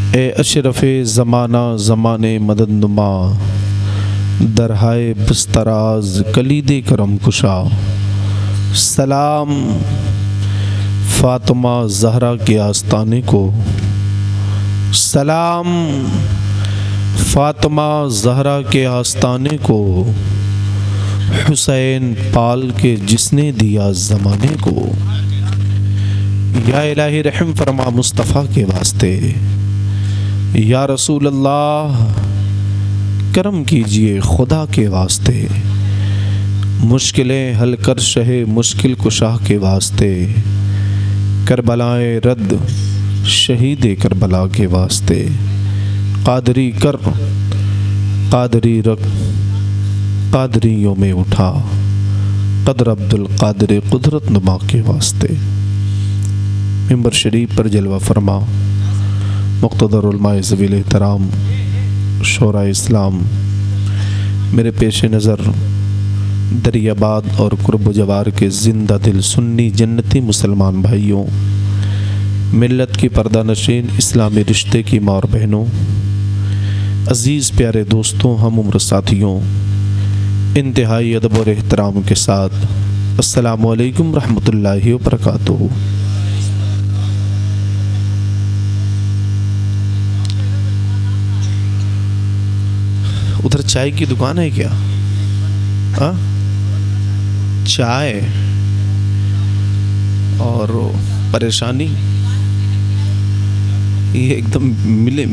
ए अशरफ़ ज़माना ज़माने मदद नुमा, दरहाए बस्तराज कलीदे करम कुशा। सलाम फ़ातिमा ज़हरा के आस्ताने को, सलाम फ़ातिमा ज़हरा के आस्ताने को, हुसैन पाल के जिसने दिया ज़माने को। या इलाही रहम फरमा मुस्तफ़ा के वास्ते, या रसूल अल्लाह करम कीजिए खुदा के वास्ते। मुश्किलें हल कर शहे मुश्किल कुशाह के वास्ते, करबलाए रद्द शहीद करबला के वास्ते। कादरी कर कादरी रख कादरियों में उठा, कदर अब्दुल कादिर कुदरत नुमा के वास्ते। मिंबर शरीफ पर जलवा फरमा मुक़्तदर उलमाए ज़वील एहतराम शोरा इस्लाम, मेरे पेश नज़र दरियाबाद और कुर्ब जवार के ज़िंदा दिल सुन्नी जन्नती मुसलमान भाइयों, मिल्लत की पर्दा नशीन इस्लामी रिश्ते की माँ और बहनों, अज़ीज़ प्यारे दोस्तों, हम उम्र साथियों, इंतहाई अदब और एहतराम के साथ अस्सलामु अलैकुम रहमतुल्लाहि व बरकातुहू। उधर चाय की दुकान है क्या? हाँ, चाय और परेशानी, ये एकदम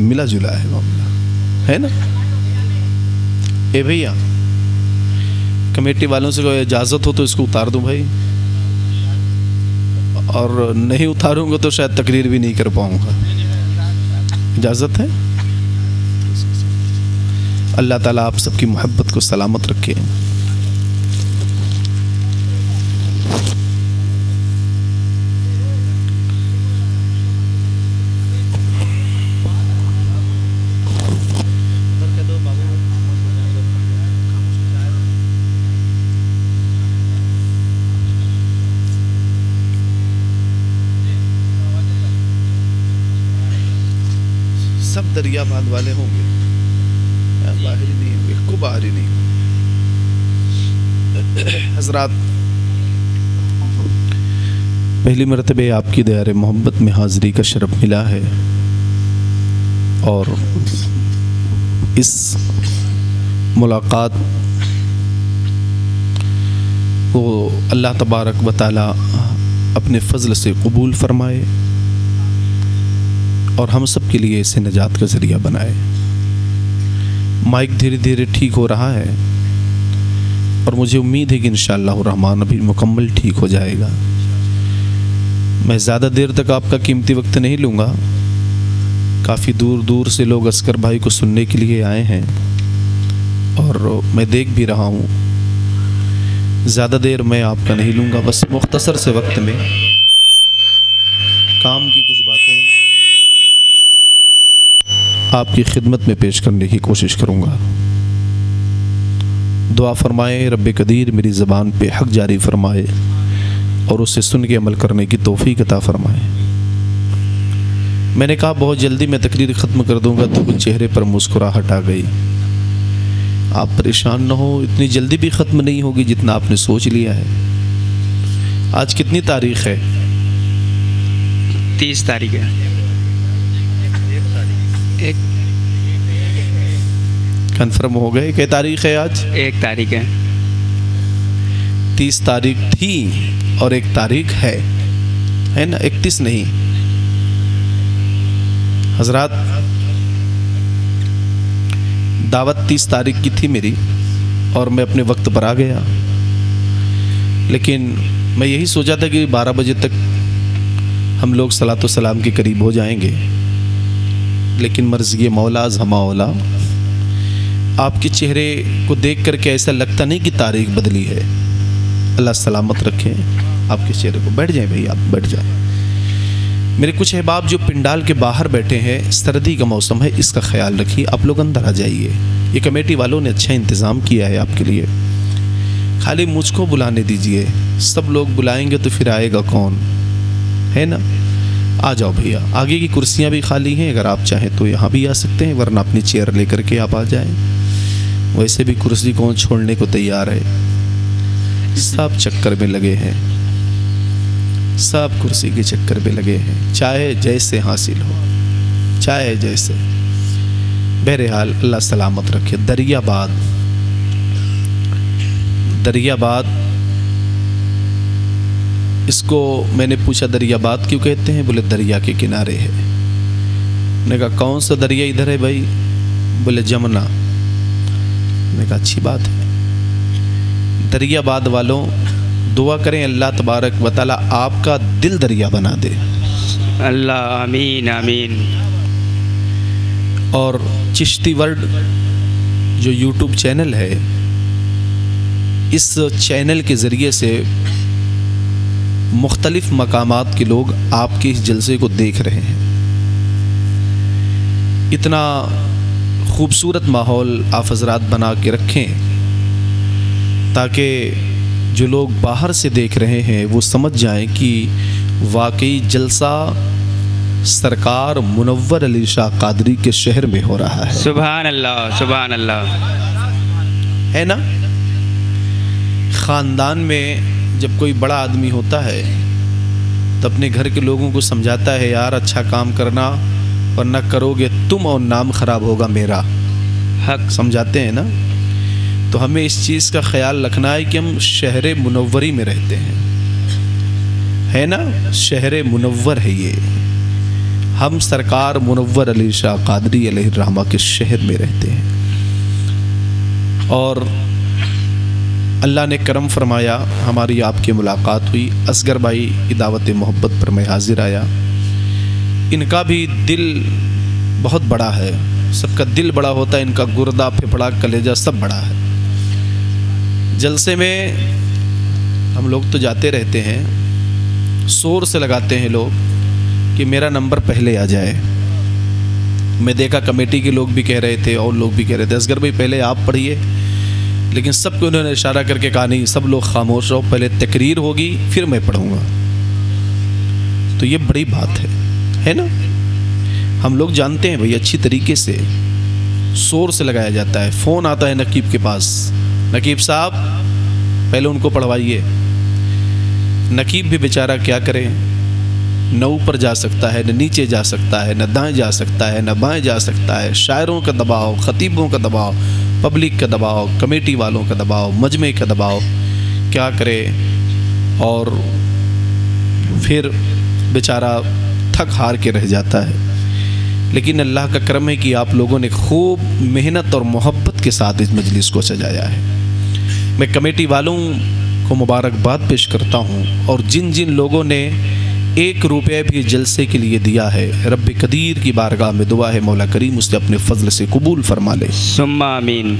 मिला जुला है मामला, है ना? ए भैया, कमेटी वालों से कोई इजाज़त हो तो इसको उतार दूं भाई, और नहीं उतारूंगा तो शायद तकरीर भी नहीं कर पाऊंगा। इजाज़त है? अल्लाह ताला आप सबकी मोहब्बत को सलामत रखे। सब दरियाबाद वाले होंगे, बाहर ही नहीं होंगे, को बाहर ही नहीं। हजरात, पहली मरतबे आपकी दयारे मोहब्बत में हाज़री का शरफ मिला है, और इस मुलाकात को अल्लाह तबारक व तआला अपने फ़ज़ल से कबूल फरमाए और हम सब के लिए इसे निजात का ज़रिया बनाए। माइक धीरे धीरे ठीक हो रहा है और मुझे उम्मीद है कि इंशाअल्लाह रहमान अभी मुकम्मल ठीक हो जाएगा। मैं ज़्यादा देर तक आपका कीमती वक्त नहीं लूँगा। काफ़ी दूर दूर से लोग असगर भाई को सुनने के लिए आए हैं और मैं देख भी रहा हूँ। ज़्यादा देर मैं आपका नहीं लूँगा, बस मुख्तसर से वक्त में काम की कुछ बातें आपकी खिदमत में पेश करने की कोशिश करूँगा। दुआ फरमाए रब्बे कदीर मेरी ज़बान पे हक़ जारी फरमाए और उसे सुन के अमल करने की तौफ़ीक़ अता फरमाए। मैंने कहा बहुत जल्दी मैं तकरीर ख़त्म कर दूँगा, तो कुछ चेहरे पर मुस्कुराहट आ गई। आप परेशान न हो, इतनी जल्दी भी ख़त्म नहीं होगी जितना आपने सोच लिया है। आज कितनी तारीख़ है? 30 तारीख है। एक कन्फर्म हो गए? क्या तारीख़ है आज? 1 तारीख है। 30 तारीख थी और 1 तारीख है ना? 31 नहीं। हजरात, दावत 30 तारीख की थी मेरी और मैं अपने वक्त पर आ गया, लेकिन मैं यही सोचा था कि 12 बजे तक हम लोग सलातो सलाम के करीब हो जाएंगे, लेकिन मर्ज़ी मौला ज़माओला, आपके चेहरे को देख करके ऐसा लगता नहीं कि तारीख बदली है। अल्लाह सलामत रखे आपके चेहरे को। बैठ जाएं भाई, आप बैठ जाएं। मेरे कुछ अहबाब जो पिंडाल के बाहर बैठे हैं, सर्दी का मौसम है, इसका ख्याल रखिए। आप लोग अंदर आ जाइए, ये कमेटी वालों ने अच्छा इंतज़ाम किया है आपके लिए। खाली मुझको बुलाने दीजिए, सब लोग बुलाएंगे तो फिर आएगा कौन, है ना? आ जाओ भैया, आगे की कुर्सियाँ भी खाली हैं, अगर आप चाहें तो यहाँ भी आ सकते हैं, वरना अपनी चेयर लेकर के आप आ जाएं। वैसे भी कुर्सी कौन छोड़ने को तैयार है, सब चक्कर में लगे हैं, सब कुर्सी के चक्कर में लगे हैं, चाहे जैसे हासिल हो, चाहे जैसे। बहरहाल अल्लाह सलामत रखे। दरियाबाद इसको मैंने पूछा दरियाबाद क्यों कहते हैं? बोले दरिया के किनारे है। मैंने कहा कौन सा दरिया इधर है भाई? बोले जमुना। मैंने कहा अच्छी बात है। दरियाबाद वालों दुआ करें अल्लाह तबारक व तआला आपका दिल दरिया बना दे। अल्लाह आमीन आमीन। और चिश्ती वर्ल्ड जो यूट्यूब चैनल है, इस चैनल के ज़रिए से मुख्तलिफ मकामात के लोग आपके इस जलसे को देख रहे हैं। इतना खूबसूरत माहौल आप हज़रात बना के रखें ताकि जो लोग बाहर से देख रहे हैं वो समझ जाएं कि वाकई जलसा सरकार मुनव्वर अली शाह कादरी के शहर में हो रहा है। सुभान अल्लाह सुभान अल्लाह। है ना? ख़ानदान में जब कोई बड़ा आदमी होता है तो अपने घर के लोगों को समझाता है यार अच्छा काम करना, वरना करोगे तुम और नाम ख़राब होगा मेरा। हक समझाते हैं ना? तो हमें इस चीज़ का ख्याल रखना है कि हम शहर मुनव्वरी में रहते हैं, है ना? शहर मुनव्वर है ये। हम सरकार मुनव्वर अली शाह कादरी अलैहिर्रहमा के शहर में रहते हैं। और अल्लाह ने करम फरमाया, हमारी आपकी मुलाकात हुई। असगर भाई की दावत मोहब्बत पर मैं हाजिर आया। इनका भी दिल बहुत बड़ा है, सबका दिल बड़ा होता है, इनका गुर्दा फेफड़ा कलेजा सब बड़ा है। जलसे में हम लोग तो जाते रहते हैं, शोर से लगाते हैं लोग कि मेरा नंबर पहले आ जाए। मैं देखा कमेटी के लोग भी कह रहे थे और लोग भी कह रहे थे असगर भाई पहले आप पढ़िए, लेकिन सबको उन्होंने इशारा करके कहा नहीं, सब लोग खामोश रहो, पहले तकरीर होगी फिर मैं पढ़ूँगा। तो ये बड़ी बात है ना? हम लोग जानते हैं भाई अच्छी तरीके से शोर से लगाया जाता है। फ़ोन आता है नकीब के पास, नकीब साहब पहले उनको पढ़वाइए। नकीब भी बेचारा क्या करे, न ऊपर जा सकता है, न नीचे जा सकता है, न दाएं जा सकता है, न बाएं जा सकता है। शायरों का दबाव, ख़तीबों का दबाव, पब्लिक का दबाव, कमेटी वालों का दबाव, मजमे का दबाव, क्या करे। और फिर बेचारा थक हार के रह जाता है। लेकिन अल्लाह का करम है कि आप लोगों ने खूब मेहनत और मोहब्बत के साथ इस मजलिस को सजाया है। मैं कमेटी वालों को मुबारकबाद पेश करता हूँ, और जिन जिन लोगों ने 1 रुपया भी जलसे के लिए दिया है, रब्बे कदीर की बारगाह में दुआ है मौला करीम उसे अपने फजल से कबूल फरमा ले। सुम्मा आमीन।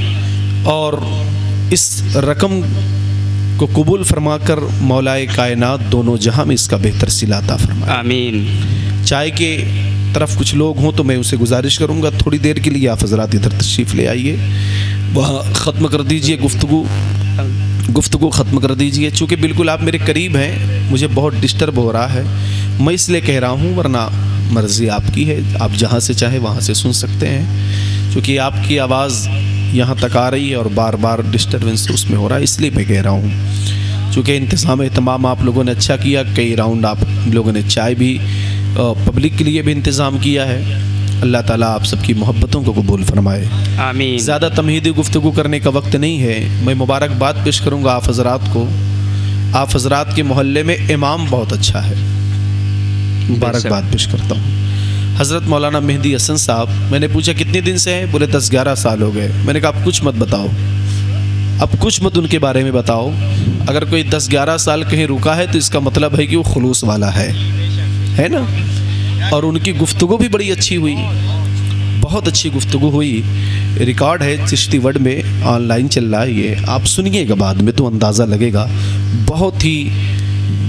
और इस रकम को कबूल फरमाकर मौलाए कायनात दोनों जहां में इसका बेहतर सिला अता फरमाए। आमीन। चाय के तरफ कुछ लोग हों तो मैं उसे गुजारिश करूंगा थोड़ी देर के लिए आप हज़रात इधर तशरीफ़ ले आइए, वहाँ ख़त्म कर दीजिए गुफ्तगू ख़त्म कर दीजिए। चूँकि बिल्कुल आप मेरे करीब हैं, मुझे बहुत डिस्टर्ब हो रहा है, मैं इसलिए कह रहा हूँ, वरना मर्ज़ी आपकी है, आप जहाँ से चाहे वहाँ से सुन सकते हैं। चूँकि आपकी आवाज़ यहाँ तक आ रही है और बार बार डिस्टर्बेंस उसमें हो रहा है, इसलिए मैं कह रहा हूँ। चूँकि इंतज़ाम तमाम आप लोगों ने अच्छा किया, कई राउंड आप लोगों ने चाय भी पब्लिक के लिए भी इंतज़ाम किया है। अल्लाह ताला आप सबकी मोहब्बतों को कबूल फरमाए। आमीन। ज़्यादा तमहीदी गुफ्तगू करने का वक्त नहीं है। मैं मुबारकबाद पेश करूँगा आप हज़रात को। आप हज़रात के मोहल्ले में इमाम बहुत अच्छा है, मुबारकबाद पेश करता हूँ। हज़रत मौलाना मेहदी हसन साहब, मैंने पूछा कितने दिन से हैं? बोले 10-11 साल हो गए। मैंने कहा आप कुछ मत बताओ, अब कुछ मत उनके बारे में बताओ। अगर कोई 10-11 साल कहीं रुका है तो इसका मतलब है कि वो खुलूस वाला है ना? और उनकी गुफ्तगू भी बड़ी अच्छी हुई, बहुत अच्छी गुफ्तगू हुई। रिकॉर्ड है चिश्ती वर्ल्ड में, ऑनलाइन चल रहा है ये, आप सुनिएगा बाद में तो अंदाज़ा लगेगा। बहुत ही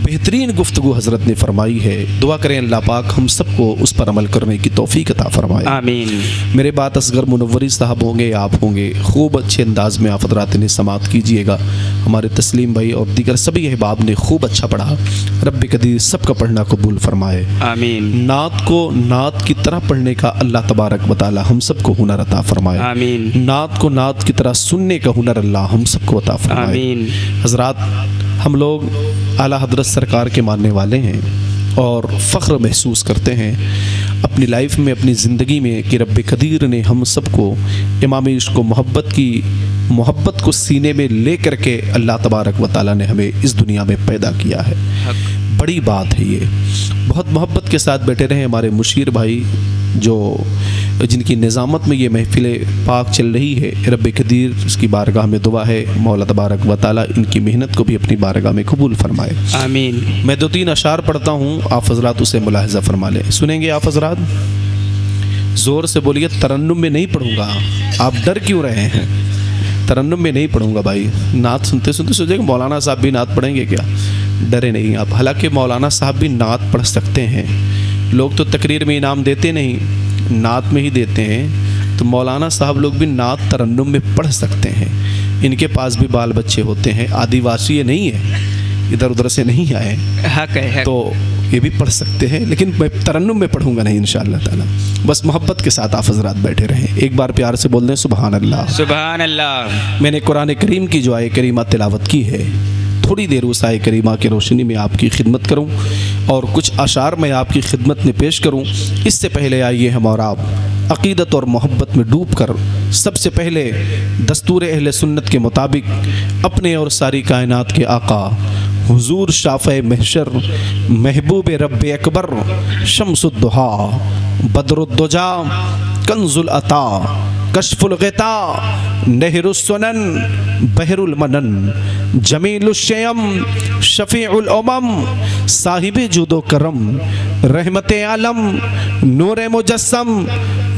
बेहतरीन गुफ्तगू हज़रत ने फरमाई है। दुआ करें अल्लाह पाक हम सबको उस पर अमल करने की तौफीक अता फरमाए। आमीन। मेरे बात असगर मुनव्वरी साहब होंगे, आप होंगे, खूब अच्छे अंदाज में आप हज़रात ने समात कीजिएगा। हमारे तस्लीम भाई और दीगर सभी अहबाब ने खूब अच्छा पढ़ा। रब कदीर सबका पढ़ना कबूल फरमाए। आमीन। नात को नात की तरह पढ़ने का अल्लाह तबारक व तआला हम सबको हुनर अता फरमाए। आमीन। नात को नात की तरह सुनने का हुनर अल्लाह हम सबको अता फरमाए। आमीन। हज़रात, हम लोग आला हज़रत सरकार के मानने वाले हैं और फ़ख्र महसूस करते हैं अपनी लाइफ में, अपनी ज़िंदगी में कि रब कदीर ने हम सबको इमाम इश्क़ मोहब्बत को सीने में ले करके अल्लाह तबारक व तआला ने हमें इस दुनिया में पैदा किया है। बड़ी बात है ये। बहुत मोहब्बत के साथ बैठे रहे हमारे मुशीर भाई, जो जिनकी निज़ामत में ये महफ़िल पाक चल रही है। रब कदीर इसकी बारगाह में दुआ है मौला तबारक व तआला इनकी मेहनत को भी अपनी बारगाह में कबूल फरमाए। आमीन। मैं 2-3 अशार पढ़ता हूँ, आप हज़रात उसे मुलाहिज़ा फरमा लें। सुनेंगे आप हज़रात? ज़ोर से बोलिए। तरन्नुम में नहीं पढ़ूँगा। आप डर क्यों रहे हैं? तरन्नुम में नहीं पढ़ूँगा भाई। नात सुनते सुनते सोचेंगे मौलाना साहब भी नात पढ़ेंगे क्या? डरे नहीं आप। हालांकि मौलाना साहब भी नात पढ़ सकते हैं। लोग तो तकरीर में इनाम देते नहीं, नात में ही देते हैं। तो मौलाना साहब लोग भी नात तरन्नुम में पढ़ सकते हैं। इनके पास भी बाल बच्चे होते हैं, आदिवासी ये नहीं है, इधर उधर से नहीं आए, हक है, हक। तो ये भी पढ़ सकते हैं। लेकिन मैं तरन्नुम में पढ़ूंगा नहीं इंशाअल्लाह ताला। बस मोहब्बत के साथ आप हज़रात बैठे रहें। एक बार प्यार से बोल दें सुबहान अल्लाह। सुभान अल्लाह। मैंने कुरान करीम की जो आय करीमा तिलावत की है, थोड़ी देर उस आय करीमा की रोशनी में आपकी खिदमत करूं और कुछ अशार मैं आपकी खिदमत में पेश करूं। इससे पहले आइए हम और आप अक़ीदत और मोहब्बत में डूब कर सबसे पहले दस्तूर अहले सुन्नत के मुताबिक अपने और सारी कायनात के आका हुजूर शाफ़े महशर महबूब रब अकबर शम्सुद्दुहा बदरुद्दुजा कंजुल अता कशफुल ग़िता नहरुस्सुनन बहरुल मनन जमीलुश्शयम शफ़ीउल उमम साहिब जुदो करम रहमत आलम नूर मुजस्सम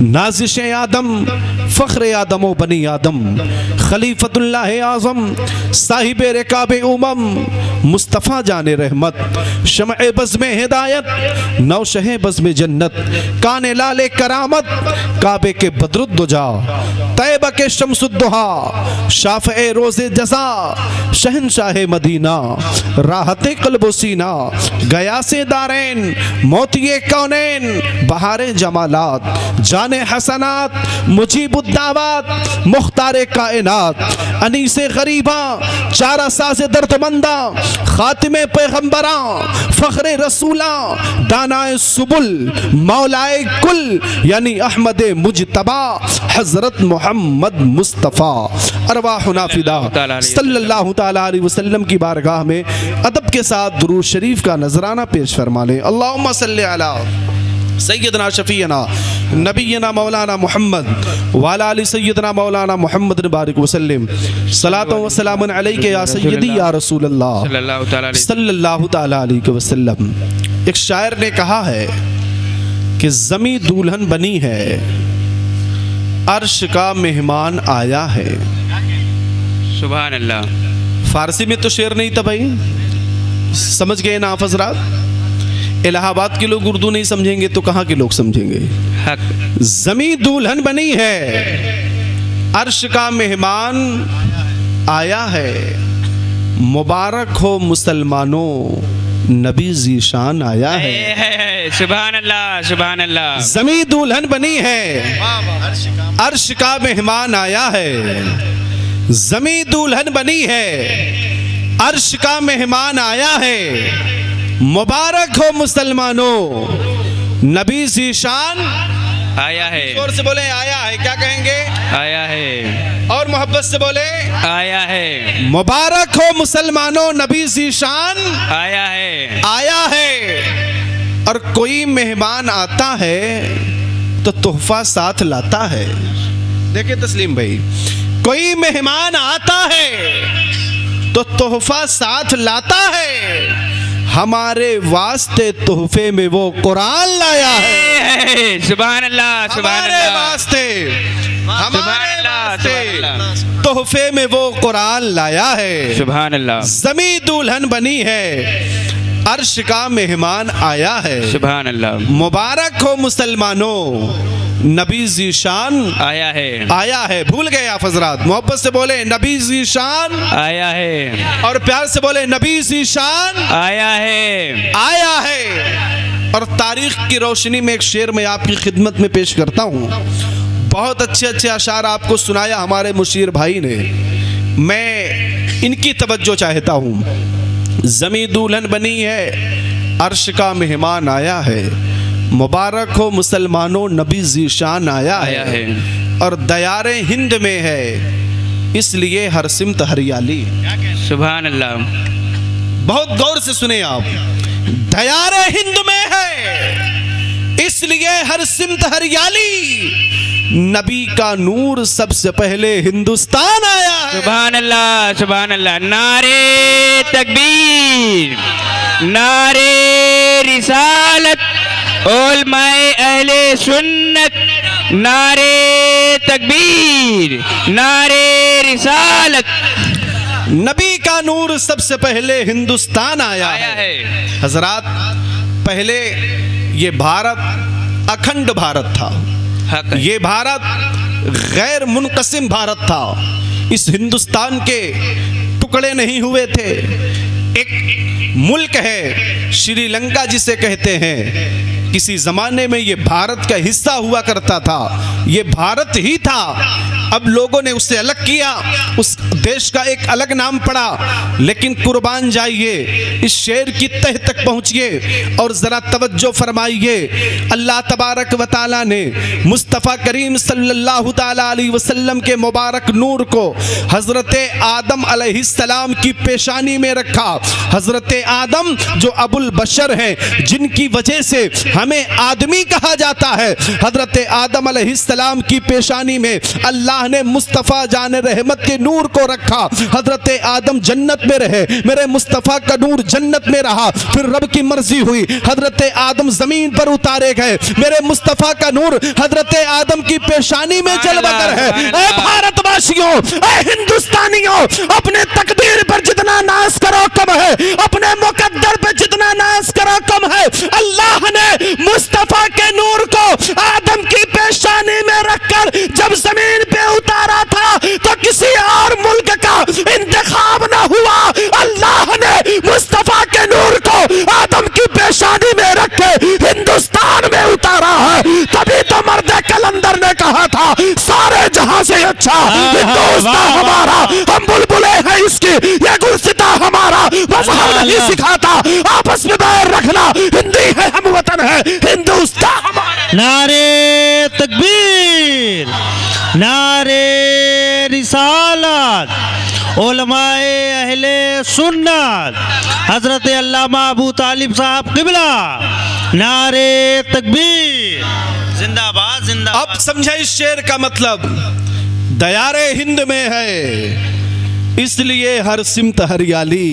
नाज़िश आदम फ़ख्र आदम व बनी आदम खलीफतुल्लाह आज़म साहिब रिकाब उमम मुस्तफ़ा जाने रहमत शमए बज़्म हिदायत नौशह बज़्म जन्नत काने लाले करामत काबे के बदरुद्दुजा तैबा के शम्सुद्दुहा शाफ़े रोज़े जज़ा शहनशाह मदीना राहते क़ल्ब सीना गया से दारैन मोतिये कौनैन बहारे जमालात जाने हसनात मुजीबुद्दावात मुख्तारे कायनात अनीसे गरीबा चारा साज़े दर्दमंदा खातिमे पैगंबरा फ़ख्रे रसूला दानाए सुबुल मौलाए कुल यानी अहमद मुजतबा हज़रत मोहम्मद मुस्तफ़ा अरवाहुना फ़िदा सल्लल्लाहु तआला अलैहि वसल्लम की बारगाह में अदब के साथ दुरूद शरीफ का नजराना पेश फरमा लें। अल्लाहुम्मा सल्लि अला सैयदना शफ़ीना नबीना मौलाना मोहम्मद वाला अली सैयदना मौलाना मोहम्मद बारिक वसल्लम सलातो व सलामुन अलैका या सय्यदी या रसूल अल्लाह सल्लल्लाहु तआला अलैहि वसल्लम। एक शायर ने कहा है कि ज़मी दुल्हन बनी है, अर्श का मेहमान आया है। सुभान अल्लाह। फारसी में तो शेर नहीं था भाई, समझ गए ना आप हज़रात? इलाहाबाद के लोग उर्दू नहीं समझेंगे तो कहाँ के लोग समझेंगे? हक। ज़मी दुल्हन बनी है, अर्श का मेहमान आया है। मुबारक हो मुसलमानों, नबी ज़ीशान आया है। सुभान अल्लाह, सुभान अल्लाह। ज़मी दुल्हन बनी है, अर्श का मेहमान आया है। ज़मी दुल्हन बनी है, अर्श का मेहमान आया है। मुबारक हो मुसलमानों, नबी ज़ीशान आया है। जोर से बोले आया है। क्या कहेंगे? आया है। और मोहब्बत से बोले आया है। मुबारक हो मुसलमानों, नबी ज़ीशान आया है। आया है। और कोई मेहमान आता है तो तोहफा साथ लाता है। देखिए तस्लीम भाई, कोई मेहमान आता है तो तोहफा साथ लाता है। हमारे वास्ते तोहफे में वो कुरान लाया है। सुभान अल्लाह, सुभान अल्लाह। वास्ते हमारे वास्ते तोहफे में वो कुरान लाया है। सुभान अल्लाह। ज़मी दुल्हन बनी है, अर्श का मेहमान आया है। सुभान अल्लाह। मुबारक हो मुसलमानों, नबी ज़ीशान आया है। आया है। भूल गए आप हजरात, मोहब्बत से बोले नबी ज़ीशान आया है। और प्यार से बोले नबी ज़ीशान आया है। आया है। और तारीख की रोशनी में एक शेर मैं आपकी खिदमत में पेश करता हूँ। बहुत अच्छे अच्छे अशार आपको सुनाया हमारे मुशीर भाई ने, मैं इनकी तवज्जो चाहता हूँ। ज़मी दुल्हन बनी है, अर्श का मेहमान आया है। मुबारक हो मुसलमानों, नबी ज़ीशान आया है। और दयारे हिंद में है, इसलिए हर सिमत हरियाली। सुभान अल्लाह। बहुत गौर से सुने आप, दयारे हिंद में है, इसलिए हर सिमत हरियाली। नबी का नूर सबसे पहले हिंदुस्तान आया है। सुभान अल्लाह, सुभान अल्लाह। नारे तकबीर, नारे रिसालत, उलमाए अहले सुन्नत। नारे तकबीर, नारे रिसालत। नबी का नूर सबसे पहले हिंदुस्तान आया है। हजरात, पहले ये भारत अखंड भारत था, ये भारत गैर मुनक़सिम भारत था। इस हिंदुस्तान के टुकड़े नहीं हुए थे। एक मुल्क है श्रीलंका जिसे कहते हैं, किसी ज़माने में ये भारत का हिस्सा हुआ करता था, ये भारत ही था। अब लोगों ने उससे अलग किया, उस देश का एक अलग नाम पड़ा। लेकिन कुर्बान जाइए, इस शेर की तह तक पहुंचिए और ज़रा तवज्जो फरमाइए। अल्लाह तबारक व तआला ने मुस्तफ़ा करीम सल्लल्लाहु तआला अलैहि वसल्लम के मुबारक नूर को हज़रत आदम अलैहिस्सलाम की पेशानी में रखा। हज़रत आदम जो अबुल बशर हैं, जिनकी वजह से हमें आदमी कहा जाता है, हज़रत आदम अलैहिस्सलाम की पेशानी में अल्लाह ने मुस्तफ़ा जान रहमत के नूर को रखा। हज़रत आदम जन्नत में रहे, मेरे मुस्तफ़ा का नूर जन्नत में रहा। फिर रब की मर्जी हुई, हज़रत आदम ज़मीन पर उतारे गए, मेरे मुस्तफ़ा का नूर हज़रत आदम की पेशानी में जलवागर है। ऐ भारतवासियों, ऐ हिंदुस्तानियों, अपने तकदीर पर जितना नाज करो कम है, अपने मुकद्दर पे जितना नाज करो कम है। अल्लाह ने मुस्तफ़ा के नूर को आदम की पेशानी में रखकर जब जमीन पे उतारा था तो किसी और मुल्क का इंतखाब न हुआ। अल्लाह ने मुस्तफ़ा के नूर को आदम की पेशानी में रख के हिंदुस्तान में उतारा है। तभी तो मर्द कलंदर ने कहा था, सारे जहां से अच्छा हिंदुस्तान हमारा, हम बुलबुले हैं इसकी, ये गुलसिता हमारा। मजहब नहीं सिखाता आपस में बैर रखना, हिंदी है हम वतन है हिंदुस्तान हमारा। नारे तकबीर, नारे रिसालत, उलमाए अहले सुन्नत, हजरत अल्लामा अबू तालिब साहब किबला, नारे तकबीर, जिंदाबाद जिंदाबाद। अब समझा इस शेर का मतलब, दयारे हिंद में है, इसलिए हर सिमत हरियाली।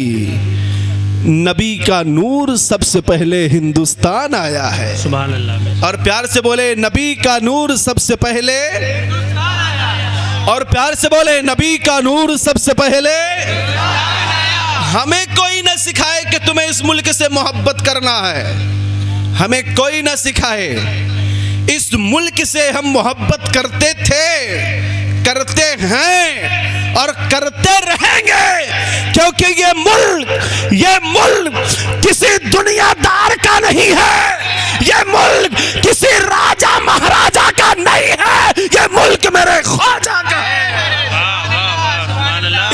नबी का नूर सबसे पहले हिंदुस्तान आया है। सुभान अल्लाह। और प्यार से बोले नबी का नूर सबसे पहले, और प्यार से बोले नबी का नूर सबसे पहले। हमें कोई ना सिखाए कि तुम्हें इस मुल्क से मोहब्बत करना है, हमें कोई ना सिखाए। इस मुल्क से हम मोहब्बत करते थे, करते हैं और करते रहेंगे, क्योंकि ये मुल्क किसी दुनियादार का नहीं है, ये मुल्क किसी राजा महाराजा का नहीं है, ये मुल्क मेरे ख्वाजा का है।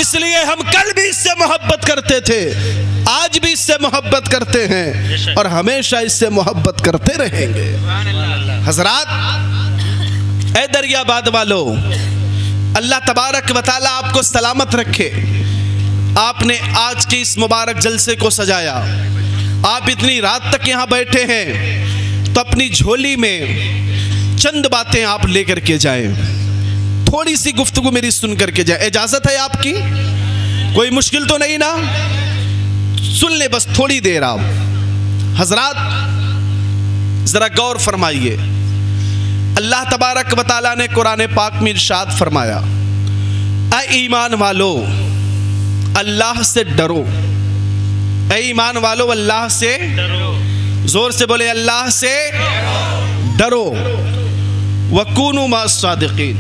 इसलिए हम कल भी इससे मोहब्बत करते थे, आज भी इससे मोहब्बत करते हैं और हमेशा इससे मोहब्बत करते रहेंगे। हजरात, ए दरियाबाद वालों, अल्लाह तबारक व तआला आपको सलामत रखे। आपने आज के इस मुबारक जलसे को सजाया, आप इतनी रात तक यहाँ बैठे हैं, तो अपनी झोली में चंद बातें आप लेकर के जाएं, थोड़ी सी गुफ्तगू मेरी सुन करके जाए। इजाजत है आपकी? कोई मुश्किल तो नहीं ना? सुन ले बस थोड़ी देर आप। हजरात जरा गौर फरमाइए, अल्लाह तबारक व तआला ने कुरान पाक में इरशाद फरमाया, ऐ ईमान वालो, अल्लाह से डरो, ऐ ईमान वालो अल्लाह से जोर से बोले अल्लाह से डरो। वकूनु मा सादिकीन,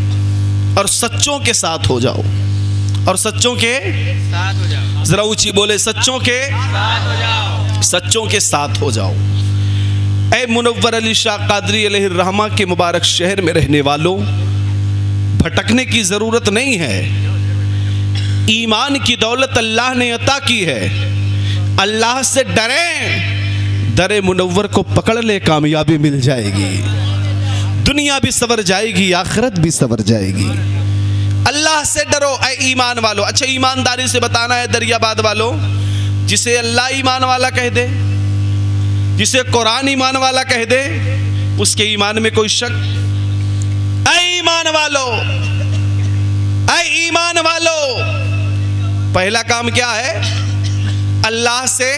और सच्चों के साथ हो जाओ। और सच्चों के साथ हो जाओ। जरा ऊंची बोले सच्चों के साथ हो जाओ। सच्चों के साथ हो जाओ। ऐ मुनव्वर अली शाह कादरी अलैहिर्रहमा के मुबारक शहर में रहने वालों, भटकने की जरूरत नहीं है। ईमान की दौलत अल्लाह ने अता की है। अल्लाह से डरें, दरे मुनव्वर को पकड़ ले, कामयाबी मिल जाएगी। दुनिया भी सवर जाएगी, आखिरत भी सवर जाएगी। अल्लाह से डरो ऐ ईमान वालों। अच्छा, ईमानदारी से बताना है दरियाबाद वालों, जिसे अल्लाह ईमान वाला कह दे, जिसे कुरान ईमान वाला कह दे, उसके ईमान में कोई शक? ऐ ईमान वालों, ऐ ईमान वालों, पहला काम क्या है? अल्लाह से,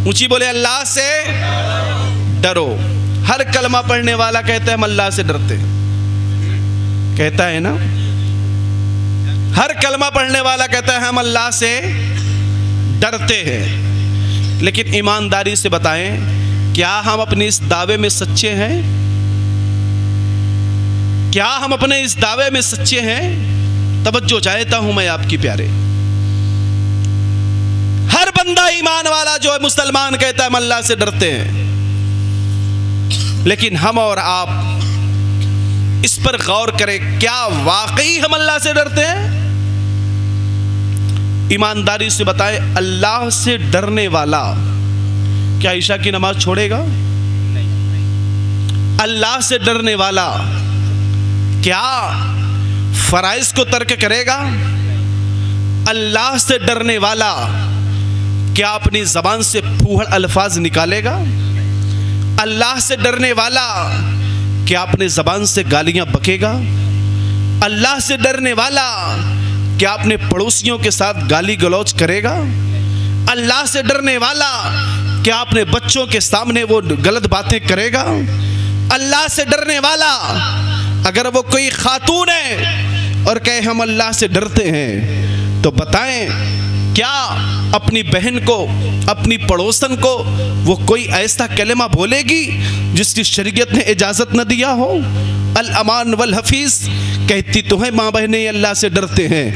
ऊंची बोले अल्लाह से डरो। हर कलमा पढ़ने वाला कहता है हम अल्लाह से डरते हैं, कहता है ना। हर कलमा पढ़ने वाला कहता है हम अल्लाह से डरते हैं। लेकिन ईमानदारी से बताएं, क्या हम अपने इस दावे में सच्चे हैं? क्या हम अपने इस दावे में सच्चे हैं? तवज्जो चाहता हूं मैं आपकी प्यारे। हर बंदा ईमान वाला जो है मुसलमान कहता है हम अल्लाह से डरते हैं, लेकिन हम और आप इस पर गौर करें, क्या वाकई हम अल्लाह से डरते हैं? ईमानदारी से बताएं, अल्लाह से डरने वाला क्या ईशा की नमाज छोड़ेगा? अल्लाह से डरने वाला क्या फराइज को तर्क करेगा? अल्लाह से डरने वाला क्या अपनी जबान से फूहड़ अल्फाज निकालेगा? अल्लाह से डरने वाला क्या अपने जबान से गालियां बकेगा? अल्लाह से डरने वाला क्या अपने पड़ोसियों के साथ गाली गलौज करेगा? अल्लाह से डरने वाला क्या अपने बच्चों के सामने वो गलत बातें करेगा? अल्लाह से डरने वाला अगर वो कोई खातून है और कहे हम अल्लाह से डरते हैं, तो बताएं क्या अपनी बहन को, अपनी पड़ोसन को वो कोई ऐसा कलमा बोलेगी जिसकी शरीयत ने इजाज़त न दिया हो? अल अमान वल हफीज़ कहती तो है माँ बहनें अल्लाह से डरते हैं,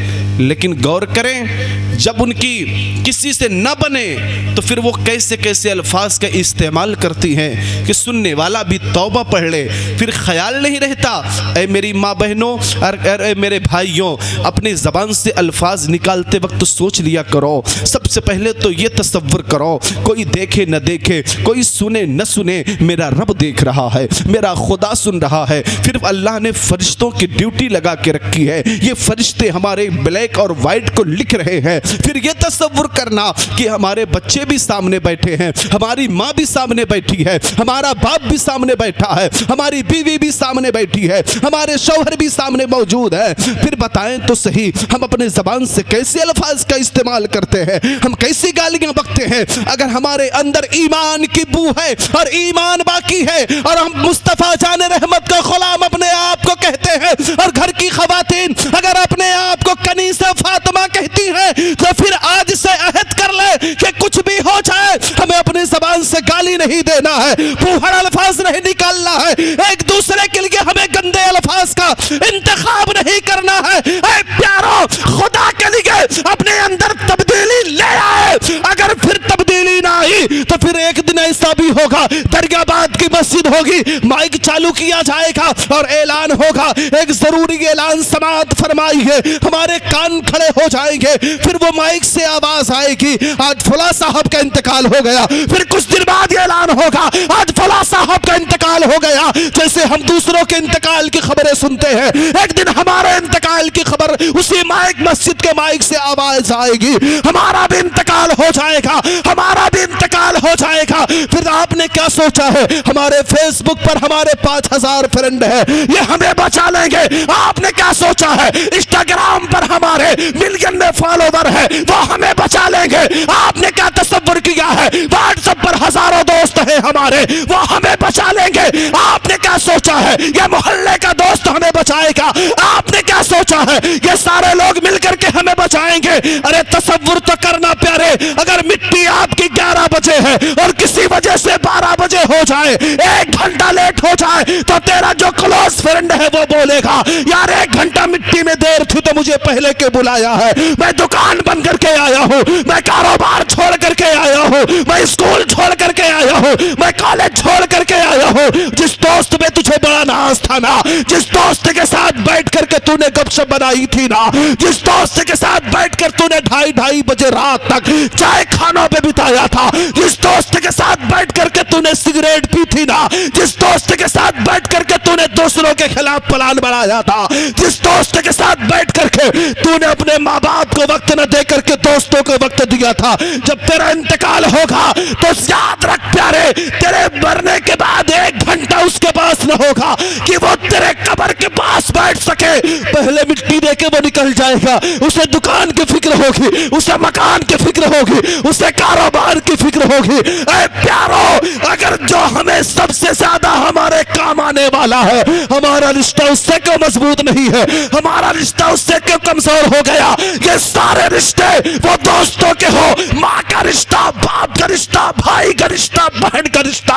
लेकिन गौर करें जब उनकी किसी से न बने तो फिर वो कैसे कैसे अल्फाज का इस्तेमाल करती हैं कि सुनने वाला भी तौबा पढ़ ले। फिर ख्याल नहीं रहता। ऐ मेरी माँ बहनों और मेरे भाइयों, अपनी ज़बान से अल्फाज निकालते वक्त सोच लिया करो। सबसे पहले तो ये तसव्वुर करो, कोई देखे न देखे, कोई सुने न सुने, मेरा रब देख रहा है, मेरा खुदा सुन रहा है। फिर अल्लाह ने फरिश्तों की ड्यूटी लगा के रखी है, ये फरिश्ते हमारे ब्लैक और वाइट को लिख रहे हैं। फिर ये तसव्वुर करना कि हमारे बच्चे भी सामने बैठे हैं, हमारी माँ भी सामने बैठी है, हमारा बाप भी सामने बैठा है, हमारी बीवी भी सामने बैठी है, हमारे शौहर भी सामने मौजूद है। फिर बताएं तो सही, हम अपने ज़बान से कैसे अल्फाज का इस्तेमाल करते हैं, हम कैसी गालियां बकते हैं? अगर हमारे अंदर ईमान की बू है और ईमान बाकी है और हम मुस्तफ़ा जान रहमत का गुलाम अपने आप को कहते हैं, और घर की खवातीन अगर अपने आप को कनीसा फातिमा कहती है, तो फिर आज से अहद कर ले कि कुछ भी हो जाए हमें अपनी ज़बान से गाली नहीं देना है, फूहड़ अल्फाज नहीं निकालना है, एक दूसरे के लिए हमें गंदे अल्फाज का इंतखाब नहीं करना है। ऐ प्यारो, खुदा के लिए अपने अंदर तब्दीली ले आए। अगर फिर तब्दीली ना आई तो फिर एक दिन ऐसा भी होगा, दरियाबाद की मस्जिद होगी, माइक चालू किया जाएगा और ऐलान होगा, एक जरूरी ऐलान समाअत फरमाइए, हमारे कान खड़े हो जाएंगे। फिर वो माइक से आवाज आएगी, आज फला साहब का इंतकाल हो गया। फिर कुछ दिन बाद ऐलान होगा, आज फला साहब का इंतकाल हो गया। जैसे हम दूसरों के इंतकाल की खबरें सुनते हैं, एक दिन हमारे इंतकाल की खबर उसी माइक, मस्जिद के माइक से आवाज आएगी, हमारा भी इंतकाल हो जाएगा, हमारा भी इंतकाल हो जाएगा। फिर आपने क्या सोचा है, हमारे फेसबुक पर हमारे 5000 फ्रेंड है, ये हमें बचा लेंगे? आपने क्या सोचा है, इंस्टाग्राम पर हमारे मिलियन में फॉलोवर है, वो हमें बचा लेंगे? आपने क्या तसव्वुर किया है, व्हाट्सएप पर हजारों दोस्त हैं हमारे, वो हमें बचा लेंगे? आपने क्या सोचा है, ये मोहल्ले का दोस्त हमें बचाएगा? आपने क्या सोचा है, ये सारे लोग मिलकर के हमें बजाएंगे। अरे तसव्वुर तो करना प्यारे, अगर मिट्टी आपकी 11 बजे है और किसी वजह से 12 बजे हो जाए, 1 घंटा लेट हो जाए, तो तेरा जो क्लोज फ्रेंड है वो बोलेगा यार 1 घंटा मिट्टी में देर थी तो मुझे पहले के बुलाया है, मैं दुकान बंद करके आया हूं, मैं कारोबार छोड़ करके आया हूं, मैं स्कूल छोड़ करके आया हूं, मैं कॉलेज छोड़ करके आया हूं। जिस दोस्त में तुझे बड़ा नाज था ना, जिस दोस्त के साथ बैठ करके तूने गपशप बनाई थी ना, जिस दोस्त के साथ बैठकर तूने 2:30 बजे रात तक चाय खानों पे बिताया था, जिस दोस्त के साथ बैठ करके तूने सिगरेट पी थी ना, जिस दोस्त के साथ बैठ करके तूने दूसरों के खिलाफ प्लान बनाया था, जिस दोस्त के साथ बैठ करके तूने अपने माँ बाप को वक्त न दे करके दोस्तों को वक्त दिया था, जब तेरा इंतकाल होगा तो याद रख प्यारे, तेरे मरने के बाद 1 घंटा उसके पास न होगा कि वो तेरे कब्र के पास बैठ सके। पहले मिट्टी दे के वो निकल जाएगा, उसे दुकान की फिक्र होगी, उसे मकान की फिक्र होगी, उसे कारोबार की फिक्र होगी। ऐ प्यारो, अगर जो हमें सबसे ज्यादा हमारे काम आने वाला है, हमारा रिश्ता उससे क्यों मजबूत नहीं है, हमारा रिश्ता उससे क्यों कमजोर हो गया? ये सारे रिश्ते वो दोस्तों के हो, माँ का रिश्ता, बाप का रिश्ता, भाई का रिश्ता, बहन का रिश्ता,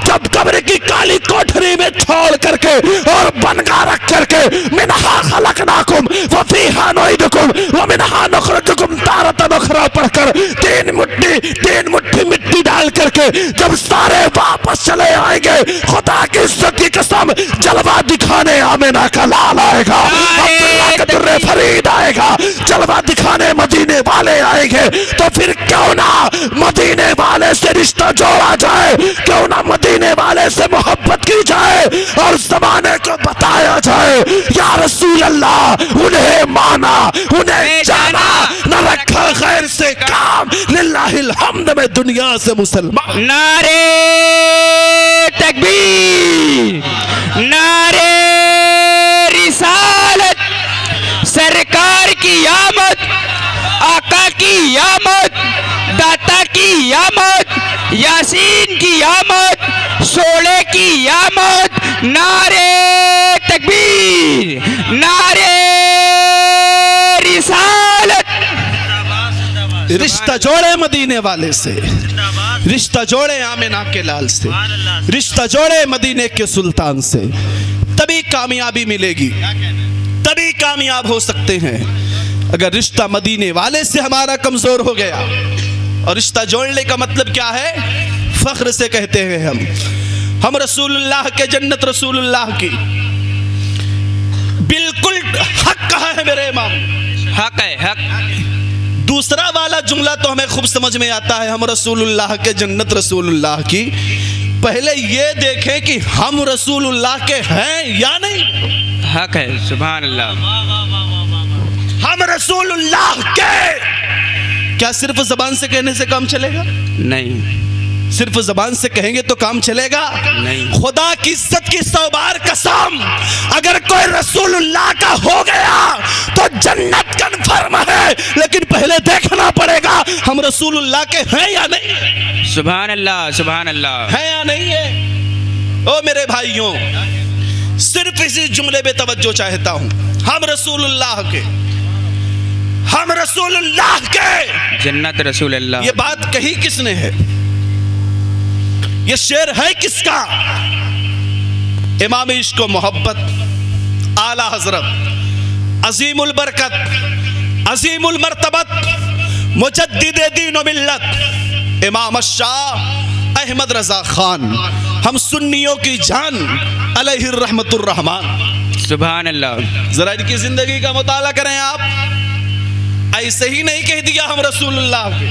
जब कब्र की काली कोठरी में छोड़ करके और बनगा रख करके मिनहा खलकनाकुम व फीहा नुईदुकुम व मिनहा नुखरिजुकुम तारतन उखरा पढ़कर 3 मुट्ठी मिट्टी डाल करके जब सारे वापस चले आएंगे, खुदा की इज्जत की कसम, जलवा दिखाने आमिना का लाल आएगा, अब्दुल्लाह का दुर्रे फरीद आएगा, जलवा दिखाने मदीने वाले आएंगे। तो फिर क्यों ना मदीने वाले से रिश्ता जोड़ा जाए, क्यों ना मदीने वाले से मोहब्बत की जाए और जमाने को बताया जाए या रसूल अल्लाह, उन्हें माना, उन्हें जाना, न रखा गैर से काम, लिल्लाहिल हम्द में दुनिया से मुसलमान। नारे तकबीर, नारे रिसालत, सरकार की आमद, आका की आमद, दाता की आमद, यासीन की आमद, सोले की आमद। नारे तकबीर, नारे रिसालत। रिश्ता जोड़े मदीने वाले से, रिश्ता जोड़े आमिना के लाल से, रिश्ता जोड़े मदीने के सुल्तान से, तभी कामयाबी मिलेगी, तभी कामयाब हो सकते हैं। अगर रिश्ता मदीने वाले से हमारा कमजोर हो गया, और रिश्ता जोड़ने का मतलब क्या है? फख्र से कहते हैं हम रसूलुल्लाह के, जन्नत रसूलुल्लाह की, बिल्कुल हक कहा है मेरे इमाम, हक है, हक। दूसरा वाला जुमला तो हमें खूब समझ में आता है, हम रसूलुल्लाह के, जन्नत रसूलुल्लाह की। पहले ये देखें कि हम रसूलुल्लाह के हैं या नहीं। हक है, सुभान अल्लाह। हम रसूलुल्लाह के, क्या सिर्फ जबान से कहने से काम चलेगा? नहीं। सिर्फ जबान से कहेंगे तो काम चलेगा नहीं। खुदा की इज्जत की 100 बार कसम, अगर कोई रसूलुल्लाह का हो गया तो जन्नत कन्फर्म है, लेकिन पहले देखना पड़ेगा हम रसूलुल्लाह के हैं या नहीं। सुभान अल्लाह, सुभान अल्लाह। है या नहीं है? ओ मेरे भाइयों, सिर्फ इसी जुमले पे तवज्जो चाहता हूं, हम रसूलुल्लाह के, हम रसूलुल्लाह के, जन्नत रसूलुल्लाह। ये बात कही किसने है? ये शेर है किसका? इमाम इश्क व मोहब्बत, आला हजरत, अजीमुल बरकत, अजीमुल मर्तबत, मुजद्दिद दीन व मिल्लत, इमाम शाह अहमद रजा खान, हम सुन्नियों की जान, अलैहि रहमतुर रहमान। सुभान अल्लाह। जरा इनकी जिंदगी का मुताला करें आप। ऐसे ही नहीं कह दिया हम रसूलुल्लाह के,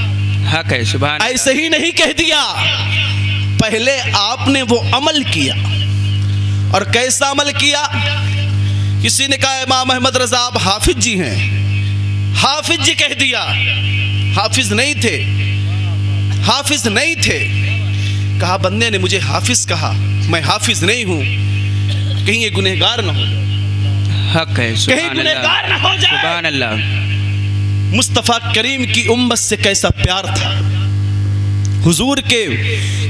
हक है, सुभान। ऐसे ही नहीं कह दिया, पहले आपने वो अमल किया। और कैसा अमल किया? किसी ने कहा इमाम अहमद रजा आप हाफिज जी हैं, हाफिज जी कह दिया। हाफिज नहीं थे, हाफिज नहीं थे। कहा बंदे ने मुझे हाफिज कहा, मैं हाफिज नहीं हूं, कहीं ये गुनहगार ना हो जाए। हक है, कहीं गुनहगार ना हो जाए। सुभान अल्लाह। मुस्तफ़ा करीम की उम्मत से कैसा प्यार था, हुजूर के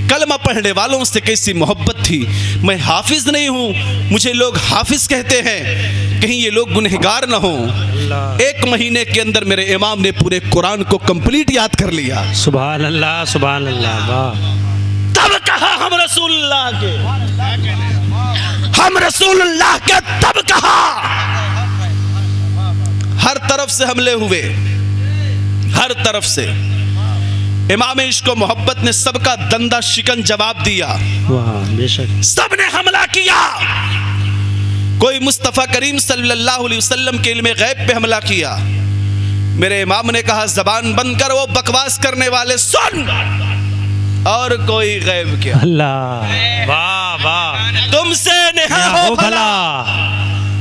कलमा पढ़ने वालों से कैसी मोहब्बत थी। मैं हाफिज नहीं हूँ, मुझे लोग हाफिज कहते हैं, कहीं ये लोग गुनहगार ना हो। 1 महीने के अंदर मेरे इमाम ने पूरे कुरान को कंप्लीट याद कर लिया। सुभान अल्लाह, सुभान अल्लाह। वाह। तब कहा हम रसूलुल्लाह के, हम रसूलुल्लाह के तब कहा। हर तरफ से हमले हुए, हर तरफ से। इमाम इश्क व मोहब्बत ने सबका दंदा शिकन जवाब दिया। वाह, बेशक। सबने हमला किया। कोई मुस्तफ़ा करीम सल्लल्लाहु अलैहि वसल्लम के इल्मे गैब पे हमला किया। मेरे इमाम ने कहा जबान बंद कर, वो बकवास करने वाले सुन। और कोई गैब क्या? अल्लाह। वाह वाह। तुमसे नेहा हो भला,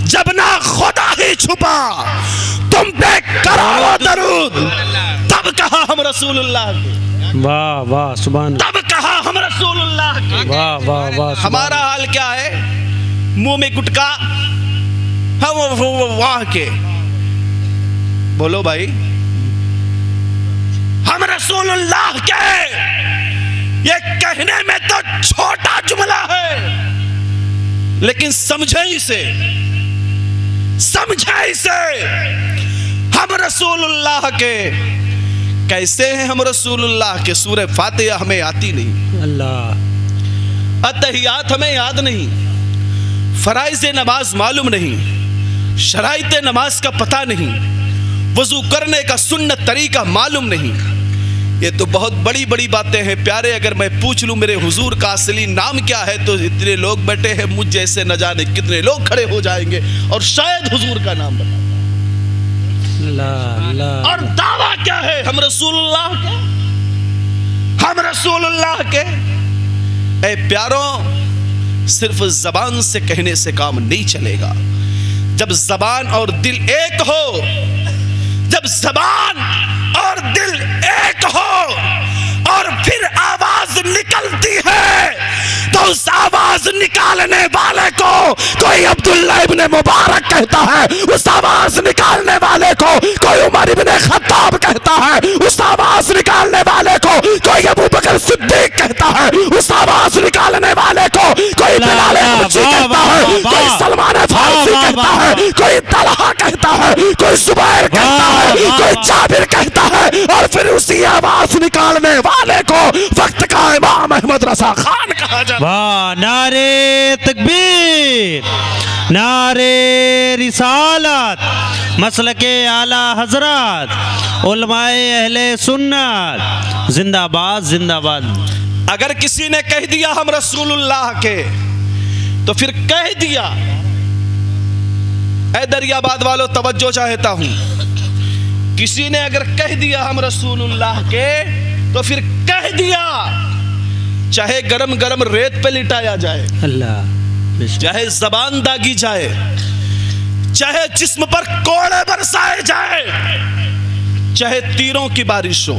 जब ना खुदा ही छुपा, तुम पे करो दरूद। तब कहा हम रसूलुल्लाह के। वाह वाह, सुभान। तब कहा हम रसूलुल्लाह के। वाह वाह वाह। हमारा हाल क्या है? मुंह में गुटका, हम वाह के। बोलो भाई, हम रसूलुल्लाह के, ये कहने में तो छोटा जुमला है, लेकिन समझे इसे, समझे इसे। हम रसूलुल्लाह के। कैसे हैं हम रसूलुल्लाह के? सूरह फातिहा हमें आती नहीं, अल्लाह। अत्तहियात हमें याद नहीं, फराइज़ नमाज मालूम नहीं, शराइत नमाज का पता नहीं, वजू करने का सुन्नत तरीका मालूम नहीं। ये तो बहुत बड़ी बड़ी बातें हैं प्यारे। अगर मैं पूछ लूं मेरे हुजूर का असली नाम क्या है, तो इतने लोग बैठे हैं, मुझ जैसे न जाने कितने लोग खड़े हो जाएंगे और शायद हुजूर का नाम बता। और दावा क्या है? हम रसूलुल्लाह के, हम रसूलुल्लाह के। ए प्यारों, सिर्फ जबान से कहने से काम नहीं चलेगा। जब जबान और दिल एक हो, जब जबान और दिल एक हो और फिर आवाज निकलती है, तो उस आवाज निकालने वाले को कोई अब्दुल्ला इब्ने मुबारक कहता है, उस आवाज निकालने वाले को कोई उमर इब्ने खत्ताब कहता है, उस आवाज निकालने वाले को कोई अबू बकर सिद्दीक कहता है, उस आवाज निकालने वाले को कोई बिलाल हबशी कहता है, कोई सलमान फारसी कहता है, कोई तलहा कहता है, कोई जुबैर कहता है, कोई जाबिर कहता है। और फिर उसी आवाज निकालने वाले को वक्त का इमाम अहमद रजा खान कहा जाता है। वाह, नारे तकबीर, नारे रिसालत, मसलके आला हजरत, उलमाए अहले सुन्नत, जिंदाबाद जिंदाबाद। अगर किसी ने कह दिया हम रसूलुल्लाह के, तो फिर कह दिया। ऐ दरियाबाद वालों तवज्जो चाहता हूं, किसी ने अगर कह दिया हम रसूलुल्लाह के, तो फिर कह दिया। चाहे गरम गरम रेत पे लिटाया जाए, अल्लाह, चाहे जबान दागी जाए, चाहे जिस्म पर कोड़े बरसाए जाए, चाहे तीरों की बारिश हो,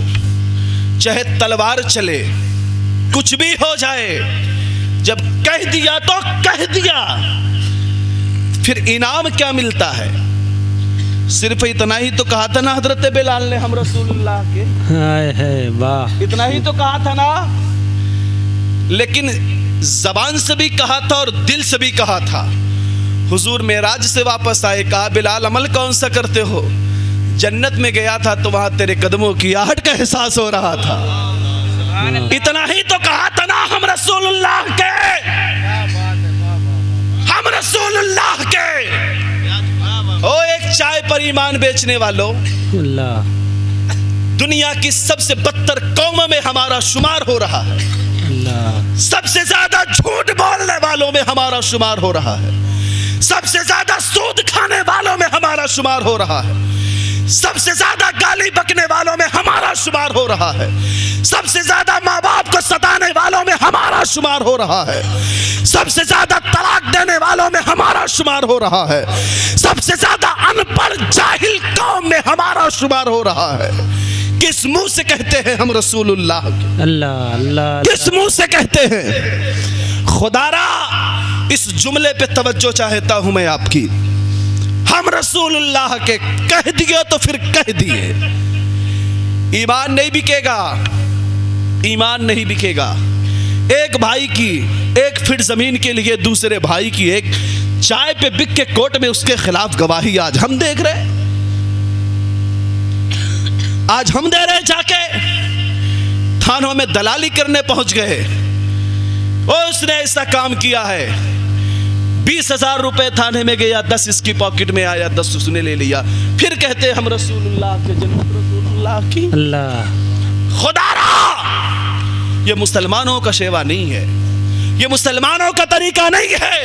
चाहे तलवार चले, कुछ भी हो जाए, जब कह दिया तो कह दिया। फिर इनाम क्या मिलता है? सिर्फ इतना ही तो कहा था ना हजरत बिलाल ने हम रसूलुल्लाह के। हाय हाय, वाह। इतना ही तो कहा था ना, लेकिन जबान से भी कहा था और दिल से भी कहा था। हुजूर मेराज से वापस आए, कहा बिलाल अमल कौन सा करते हो? जन्नत में गया था तो वहां तेरे कदमों की आहट का एहसास हो रहा था। इतना ही तो कहा था ना हम रसूलुल्लाह के, हम रसूलुल्लाह के। ओ एक चाय पर ईमान बेचने वालों, अल्लाह, दुनिया की सबसे बदतर कौमों में हमारा शुमार हो रहा है। अल्लाह, सबसे ज्यादा झूठ बोलने वालों में हमारा शुमार हो रहा है। सबसे ज्यादा सूद खाने वालों में हमारा शुमार हो रहा है। सबसे ज्यादा गाली बकने वालों में हमारा शुमार हो रहा है। सबसे ज्यादा माँ बाप को सताने वालों में हमारा शुमार हो रहा है। सबसे ज्यादा तलाक देने वालों में हमारा शुमार हो रहा है। सबसे ज्यादा अनपढ़ जाहिल कौम में हमारा शुमार हो रहा है। किस मुंह से कहते हैं हम रसूलुल्लाह के? अल्लाह, अल्लाह, किस मुंह से कहते हैं? खुदारा इस जुमले पे तवज्जो चाहता हूं मैं आपकी। हम रसूलुल्लाह के कह दिए तो फिर कह दिए। ईमान नहीं बिकेगा, ईमान नहीं बिकेगा। एक भाई की 1 फीट जमीन के लिए दूसरे भाई की एक चाय पे बिक के कोर्ट में उसके खिलाफ गवाही आज हम देख रहे, आज हम दे रहे। जाके थानों में दलाली करने पहुंच गए, उसने ऐसा काम किया है। 20,000 रुपए थाने में गया, 10 इसकी पॉकेट में आया, 10 उसने ले लिया। फिर कहते हम रसूलुल्लाह के जन्नत रसूलुल्लाह की। अल्लाह खुदारा, ये मुसलमानों का शेवा नहीं है, ये मुसलमानों का तरीका नहीं है,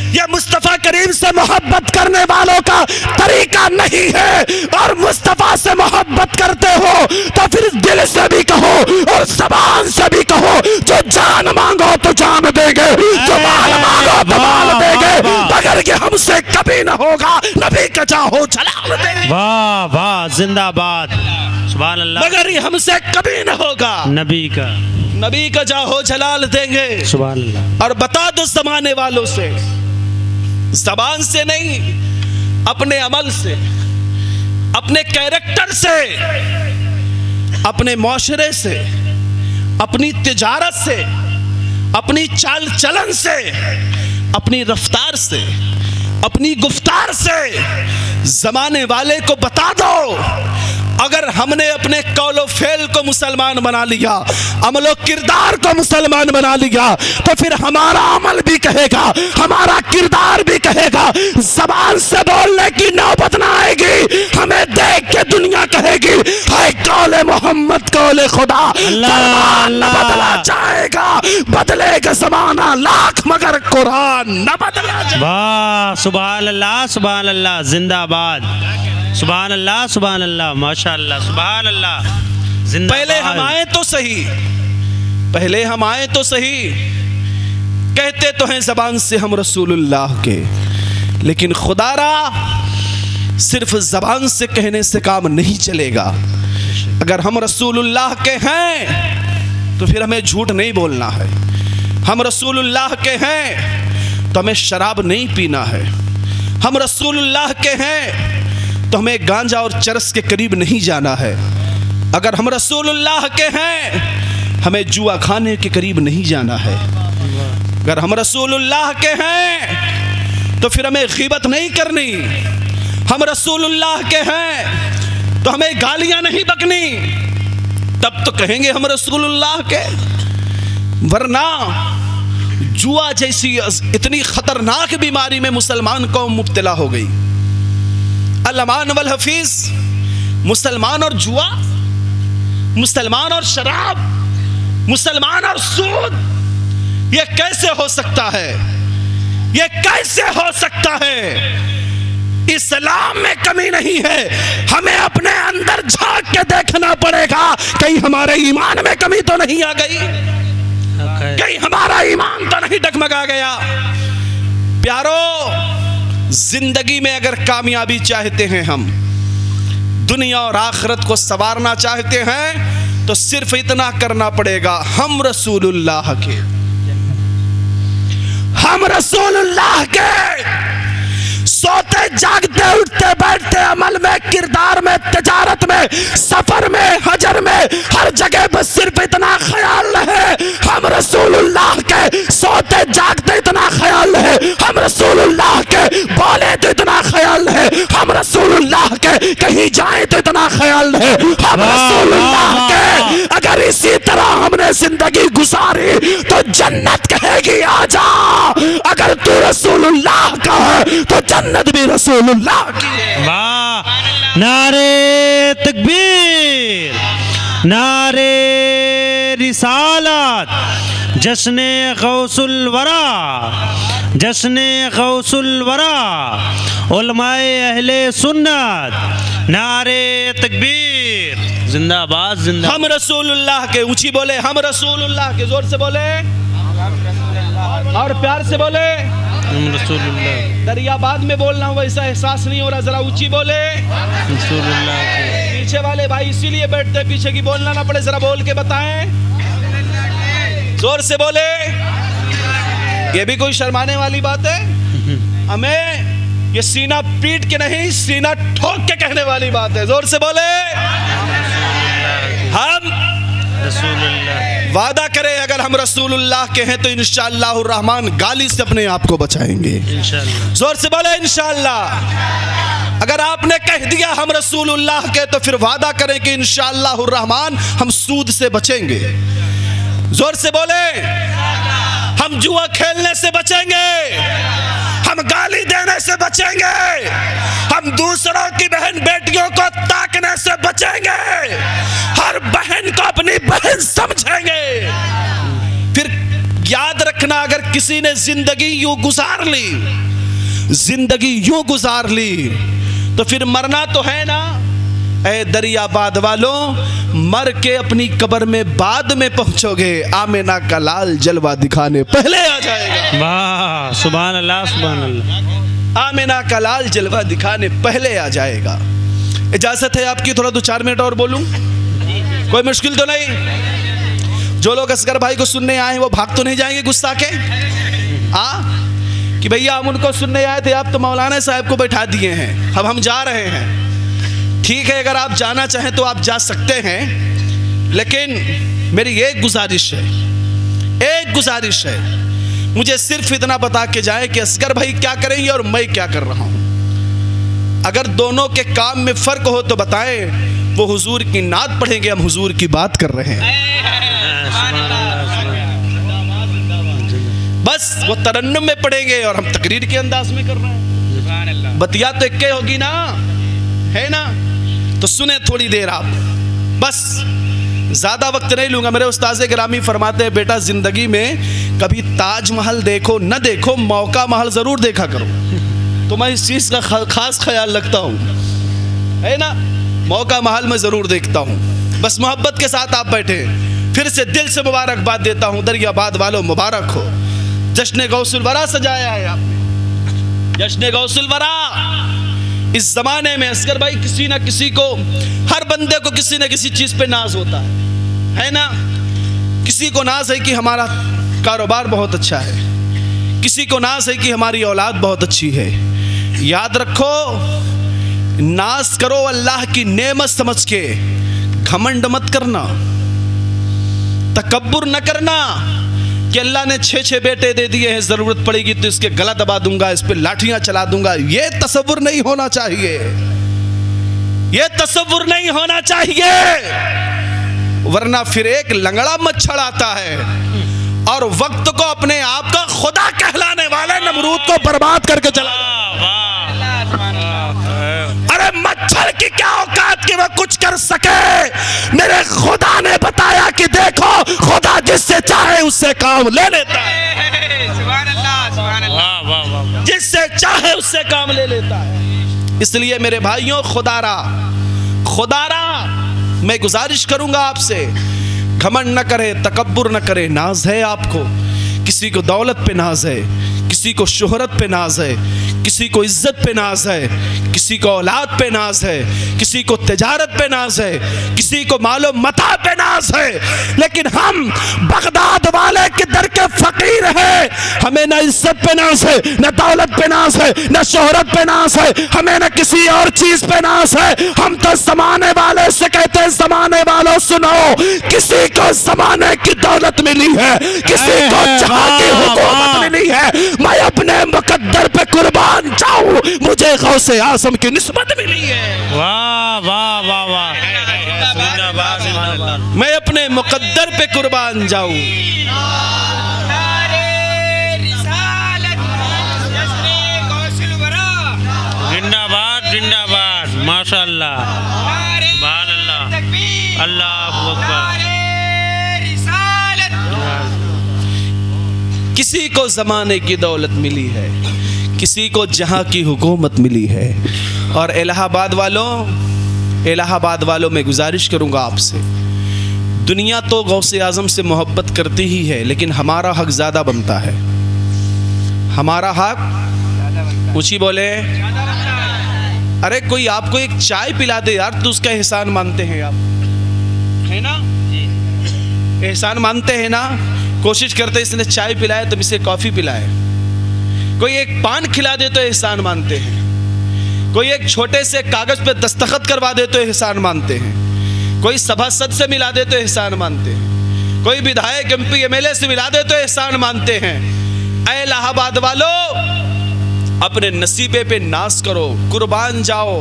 ये मुस्तफा करीम से मोहब्बत करने वालों का तरीका नहीं है। और मुस्तफा से मोहब्बत करते हो तो फिर दिल से भी कहो और ज़बान से भी कहो, जो जान मांगो तो जान देंगे, जो माल मांगो तो माल देंगे, मगर ये हमसे कभी न होगा। नबी का चाहो जलाल देंगे, वाह वाह, जिंदाबाद, सुभान अल्लाह। मगर ये हमसे कभी न होगा। नबी का चाहो जलाल देंगे, सुभान अल्लाह। और बता दो जमाने वालों से, ज़बान से नहीं, अपने अमल से, अपने कैरेक्टर से, अपने माशरे से, अपनी तिजारत से, अपनी चाल चलन से, अपनी रफ्तार से, अपनी गुफ्तार से जमाने वाले को बता दो, अगर हमने अपने कौलो फेल को मुसलमान बना लिया, अमलो किरदार को मुसलमान बना लिया, तो फिर हमारा अमल भी कहेगा, हमारा किरदार भी कहेगा। ज़बान से बोलने की नौबत ना आएगी, हमें देख के दुनिया कहेगी हाय कौले मोहम्मद कौले खुदा। बदला जाएगा, बदलेगा ज़माना लाख, मगर कुरान न बदला जाएगा। वाह, सुभान अल्लाह, सुभान अल्लाह, जिंदाबाद, सुभान अल्लाह, सुभान अल्लाह, माशाअल्लाह, सुभान अल्लाह, जिंदाबाद। पहले हम आए तो सही, पहले हम आए तो सही, कहते तो हैं ज़बान से हम रसूलुल्लाह के, लेकिन खुदारा सिर्फ ज़बान से कहने से काम नहीं चलेगा। अगर हम रसूलुल्लाह के हैं तो फिर हमें झूठ नहीं बोलना है, हम रसूलुल्लाह के हैं तो हमें शराब नहीं पीना है, हम रसूलुल्लाह के हैं तो हमें गांजा और चरस के करीब नहीं जाना है। अगर हम रसूलुल्लाह के हैं हमें जुआ खाने के करीब नहीं जाना है। अगर हम रसूलुल्लाह के हैं तो फिर हमें ग़ीबत नहीं करनी। हम रसूलुल्लाह के हैं तो हमें गालियां नहीं बकनी, तब तो कहेंगे हम रसूलुल्लाह के। वरना जुआ जैसी इतनी खतरनाक बीमारी में मुसलमान कौम मुब्तला हो गई। अल-अमान वल हफीज, मुसलमान और जुआ, मुसलमान और शराब, मुसलमान और सूद, ये कैसे हो सकता है? ये कैसे हो सकता है? इस्लाम में कमी नहीं है, हमें अपने अंदर झांक के देखना पड़ेगा, कहीं हमारे ईमान में कमी तो नहीं आ गई, कहीं हमारा ईमान तो नहीं डगमगा गया। प्यारो, जिंदगी में अगर कामयाबी चाहते हैं, हम दुनिया और आखिरत को संवारना चाहते हैं, तो सिर्फ इतना करना पड़ेगा, हम रसूलुल्लाह के, हम रसूलुल्लाह के, सोते जागते उठते बैठते अमल में, किरदार में, तिजारत में, सफर में, हजर में, हर जगह बस सिर्फ इतना ख्याल रहे हम रसूलुल्लाह के, सोते जागते इतना ख्याल रहे हम रसूलुल्लाह के, बोले तो इतना ख्याल रहे हम रसूलुल्लाह के, कहीं जाए तो इतना ख्याल रहे हम रसूलुल्लाह के। अगर इसी तरह हमने जिंदगी गुजारी तो जन्नत कहेगी आजा, अगर तू रसूलुल्लाह का है तो जन्नत भी रसूलुल्लाह की है। वाह, नारे तकबीर, नारे रिसालत, जश्ने गौसुल वरा, जश्ने गौसुल वरा, उलमाए अहले सुन्नत, नारे तकबीर, जिंदाबाद, जिंदाबाद। हम रसूलुल्लाह के, ऊंची बोले हम रसूलुल्लाह के, जोर से बोले और प्यार से बोले हम रसूलुल्लाह। दरियाबाद में बोल रहा हूँ, वैसा एहसास नहीं हो रहा, जरा ऊंची बोले रसूलुल्लाह के। पीछे वाले भाई इसीलिए बैठते, पीछे की बोलना ना पड़े, जरा बोल के बताएं, जोर से बोले। ये भी कोई शर्माने वाली बात है? हमें ये सीना पीट के नहीं, सीना ठोक के कहने वाली बात है, जोर से बोले। हम रसूलुल्लाह। वादा करें अगर हम रसूलुल्लाह के हैं तो इंशाअल्लाह रहमान गाली से अपने आप को बचाएंगे। इंशाअल्लाह। जोर से बोले इंशाअल्लाह। अगर आपने कह दिया हम रसूलुल्लाह के तो फिर वादा करें कि इंशाअल्लाह रहमान हम सूद से बचेंगे। जोर से बोले हम जुआ खेलने से बचेंगे, हम गाली देने से बचेंगे, हम दूसरों की बहन बेटियों को ताकने से बचेंगे, हर बहन को अपनी बहन समझेंगे। फिर याद रखना अगर किसी ने जिंदगी यूं गुजार ली, जिंदगी यूं गुजार ली तो फिर मरना तो है ना। ऐ दरियाबाद वालों, मर के अपनी कब्र में बाद में पहुंचोगे, आमिना का लाल जलवा दिखाने पहले आ जाएगा। वाह, सुभान अल्लाह, सुभान अल्लाह। आमिना का लाल जलवा दिखाने पहले आ जाएगा। इजाजत है आपकी, थोड़ा 2-4 मिनट और बोलूं? कोई मुश्किल तो नहीं? जो लोग असगर भाई को सुनने आए हैं वो भाग तो नहीं जाएंगे गुस्सा के? कि भैया हम उनको सुनने आए थे, आप तो मौलाना साहब को बैठा दिए हैं, अब हम जा रहे हैं। ठीक है, अगर आप जाना चाहें तो आप जा सकते हैं, लेकिन मेरी एक गुजारिश है, एक गुजारिश है, मुझे सिर्फ इतना बता के जाए कि असगर भाई क्या करेंगे और मैं क्या कर रहा हूं। अगर दोनों के काम में फर्क हो तो बताएं। वो हुजूर की नात पढ़ेंगे, हम हुजूर की बात कर रहे हैं। बस वो तरन्नुम में पढ़ेंगे और हम तकरीर के अंदाज में कर रहे हैं। बतिया तो एक होगी ना, है ना? तो सुने थोड़ी देर आप, बस ज्यादा वक्त नहीं लूंगा। मेरे उस्ताज़े गिरामी फरमाते हैं बेटा जिंदगी में कभी ताजमहल देखो न देखो, मौका महल जरूर देखा करो। तो मैं इस चीज का खास ख्याल रखता हूँ, है ना? मौका महल में जरूर देखता हूँ। बस मोहब्बत के साथ आप बैठे, फिर से दिल से मुबारकबाद देता हूँ। दरियाबाद वालों मुबारक हो, जश्न गौसुल वरा सजाया है आपने, जश्न गौसुल वरा। इस जमाने में असगर भाई किसी ना किसी को, हर बंदे को किसी ना किसी चीज पे नाज होता है ना? किसी को नाज है कि हमारा कारोबार बहुत अच्छा है, किसी को नाज है कि हमारी औलाद बहुत अच्छी है। याद रखो, नाज करो अल्लाह की नेमत समझ के, घमंड मत करना, तकब्बुर न करना कि अल्लाह ने 6 बेटे दे दिए हैं, जरूरत पड़ेगी तो इसके गला दबा दूंगा, इस पे लाठियां चला दूंगा। ये तसव्वुर नहीं होना चाहिए, ये तसव्वुर नहीं होना चाहिए, वरना फिर एक लंगड़ा मच्छर आता है और वक्त को अपने आप का खुदा कहलाने वाले नमरूद को बर्बाद करके चला। अरे मच्छर की क्या औकात कि वह कुछ कर सके? मेरे खुदा ने बताया कि देखो, खुदा जिससे चाहे उससे काम ले लेता है। सुभान अल्लाह, सुभान अल्लाह। जिससे चाहे उससे काम ले लेता है। इसलिए मेरे भाइयों, खुदारा खुदारा मैं गुजारिश करूंगा आपसे, घमंड न करे, तकब्बुर न करे। नाज है आपको, किसी को दौलत पे नाज है, किसी को शोहरत पे नाज है, किसी को इज्जत पे नाज है, किसी को औलाद पे नाज है, किसी को तिजारत पे नाज है, किसी को मालो मता पे नाज है। लेकिन हम बगदाद वाले के दर के फकीर हैं, हमें न इज्जत पे नाज है, न दौलत पे नाज है, न शोहरत पे नाज है, हमें न किसी और चीज पे नाज है। हम तो जमाने वाले से कहते हैं, जमाने वालों सुनो, किसी को जमाने की दौलत मिली है, किसी को जहां की हुकूमत मिली है। मैं अपने मुकद्दर पे कुर्बान जाऊं, मुझे गौसे आज़म की निस्बत मिली है। वाह वाह वाह वाह, जिंदाबाद जिंदाबाद। मैं अपने मुकद्दर पे कुर्बान जाऊं। जिंदाबाद जिंदाबाद, माशाअल्लाह, सुभान अल्लाह, अल्लाहु अकबर। किसी को जमाने की दौलत मिली है, किसी को जहां की हुकूमत मिली है। और इलाहाबाद वालों मैं गुजारिश करूंगा आपसे, दुनिया तो गौसे आज़म से मोहब्बत करती ही है, लेकिन हमारा हक ज़्यादा बनता है। हमारा हक ऊँची बोले। अरे कोई आपको एक चाय पिला दे यार तो उसका एहसान मानते हैं आप, है ना? एहसान मानते हैं ना? कोशिश करते इसने चाय पिलाए तो इसे कॉफ़ी पिलाए। कोई एक पान खिला दे तो एहसान मानते हैं, कोई एक छोटे से कागज़ पे दस्तखत करवा दे तो एहसान मानते हैं। कोई सभासद से मिला दे तो एहसान मानते हैं, कोई विधायक MP MLA से मिला दे तो एहसान मानते हैं। ऐ इलाहाबाद वालों, अपने नसीबे पे नाज करो, कुर्बान जाओ।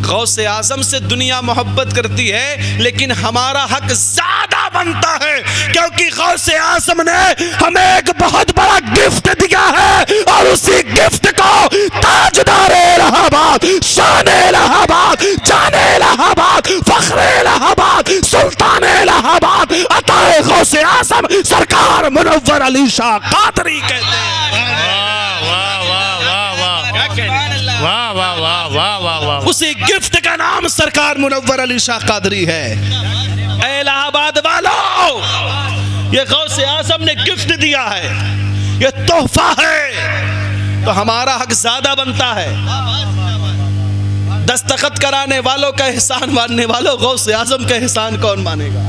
गौसे आजम से दुनिया मोहब्बत करती है, लेकिन हमारा हक ज्यादा बनता है, क्योंकि गौसे आजम ने हमें एक बहुत बड़ा गिफ्ट दिया है, और उसी गिफ्ट को ताजदार इलाहाबाद, शान इलाहाबाद, जाने इलाहाबाद, फख्र इलाहाबाद, सुल्तान इलाहाबाद अताए गौसे आजम सरकार मुनव्वर अली शाह कादरी कहते हैं। वाह वाह वाह वाह वाह वाह। उसी गिफ्ट का नाम सरकार मुनव्वर अली शाह कादरी है। ऐ इलाहाबाद वालों, ये गौसे आजम ने गिफ्ट दिया है, ये तोहफा है, तो हमारा हक ज्यादा बनता है। दस्तखत कराने वालों का एहसान मानने वालों, गौसे आजम का एहसान कौन मानेगा?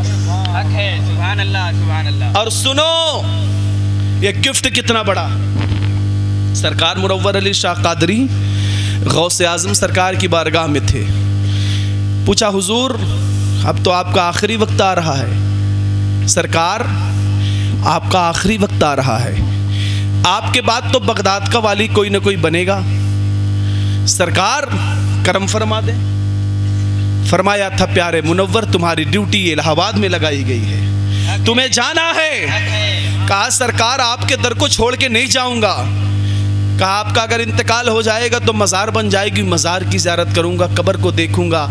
हक है। सुभान अल्लाह, सुभान अल्लाह। और सुनो, ये गिफ्ट कितना बड़ा। सरकार मुनव्वर अली शाह कादरी गौसे आजम सरकार की बारगाह में थे। पूछा, हुजूर अब तो आपका आखिरी वक्त आ रहा है। सरकार, आपका आखिरी वक्त आ रहा है, आपके बाद तो बगदाद का वाली कोई ना कोई बनेगा। सरकार करम फरमा दे। फरमाया था, प्यारे मुनव्वर, तुम्हारी ड्यूटी इलाहाबाद में लगाई गई है, तुम्हें जाना है। कहा, सरकार आपके दर को छोड़ के नहीं जाऊंगा। कहा, आपका अगर इंतकाल हो जाएगा तो मज़ार बन जाएगी, मज़ार की ज़ियारत करूंगा, कब्र को देखूंगा,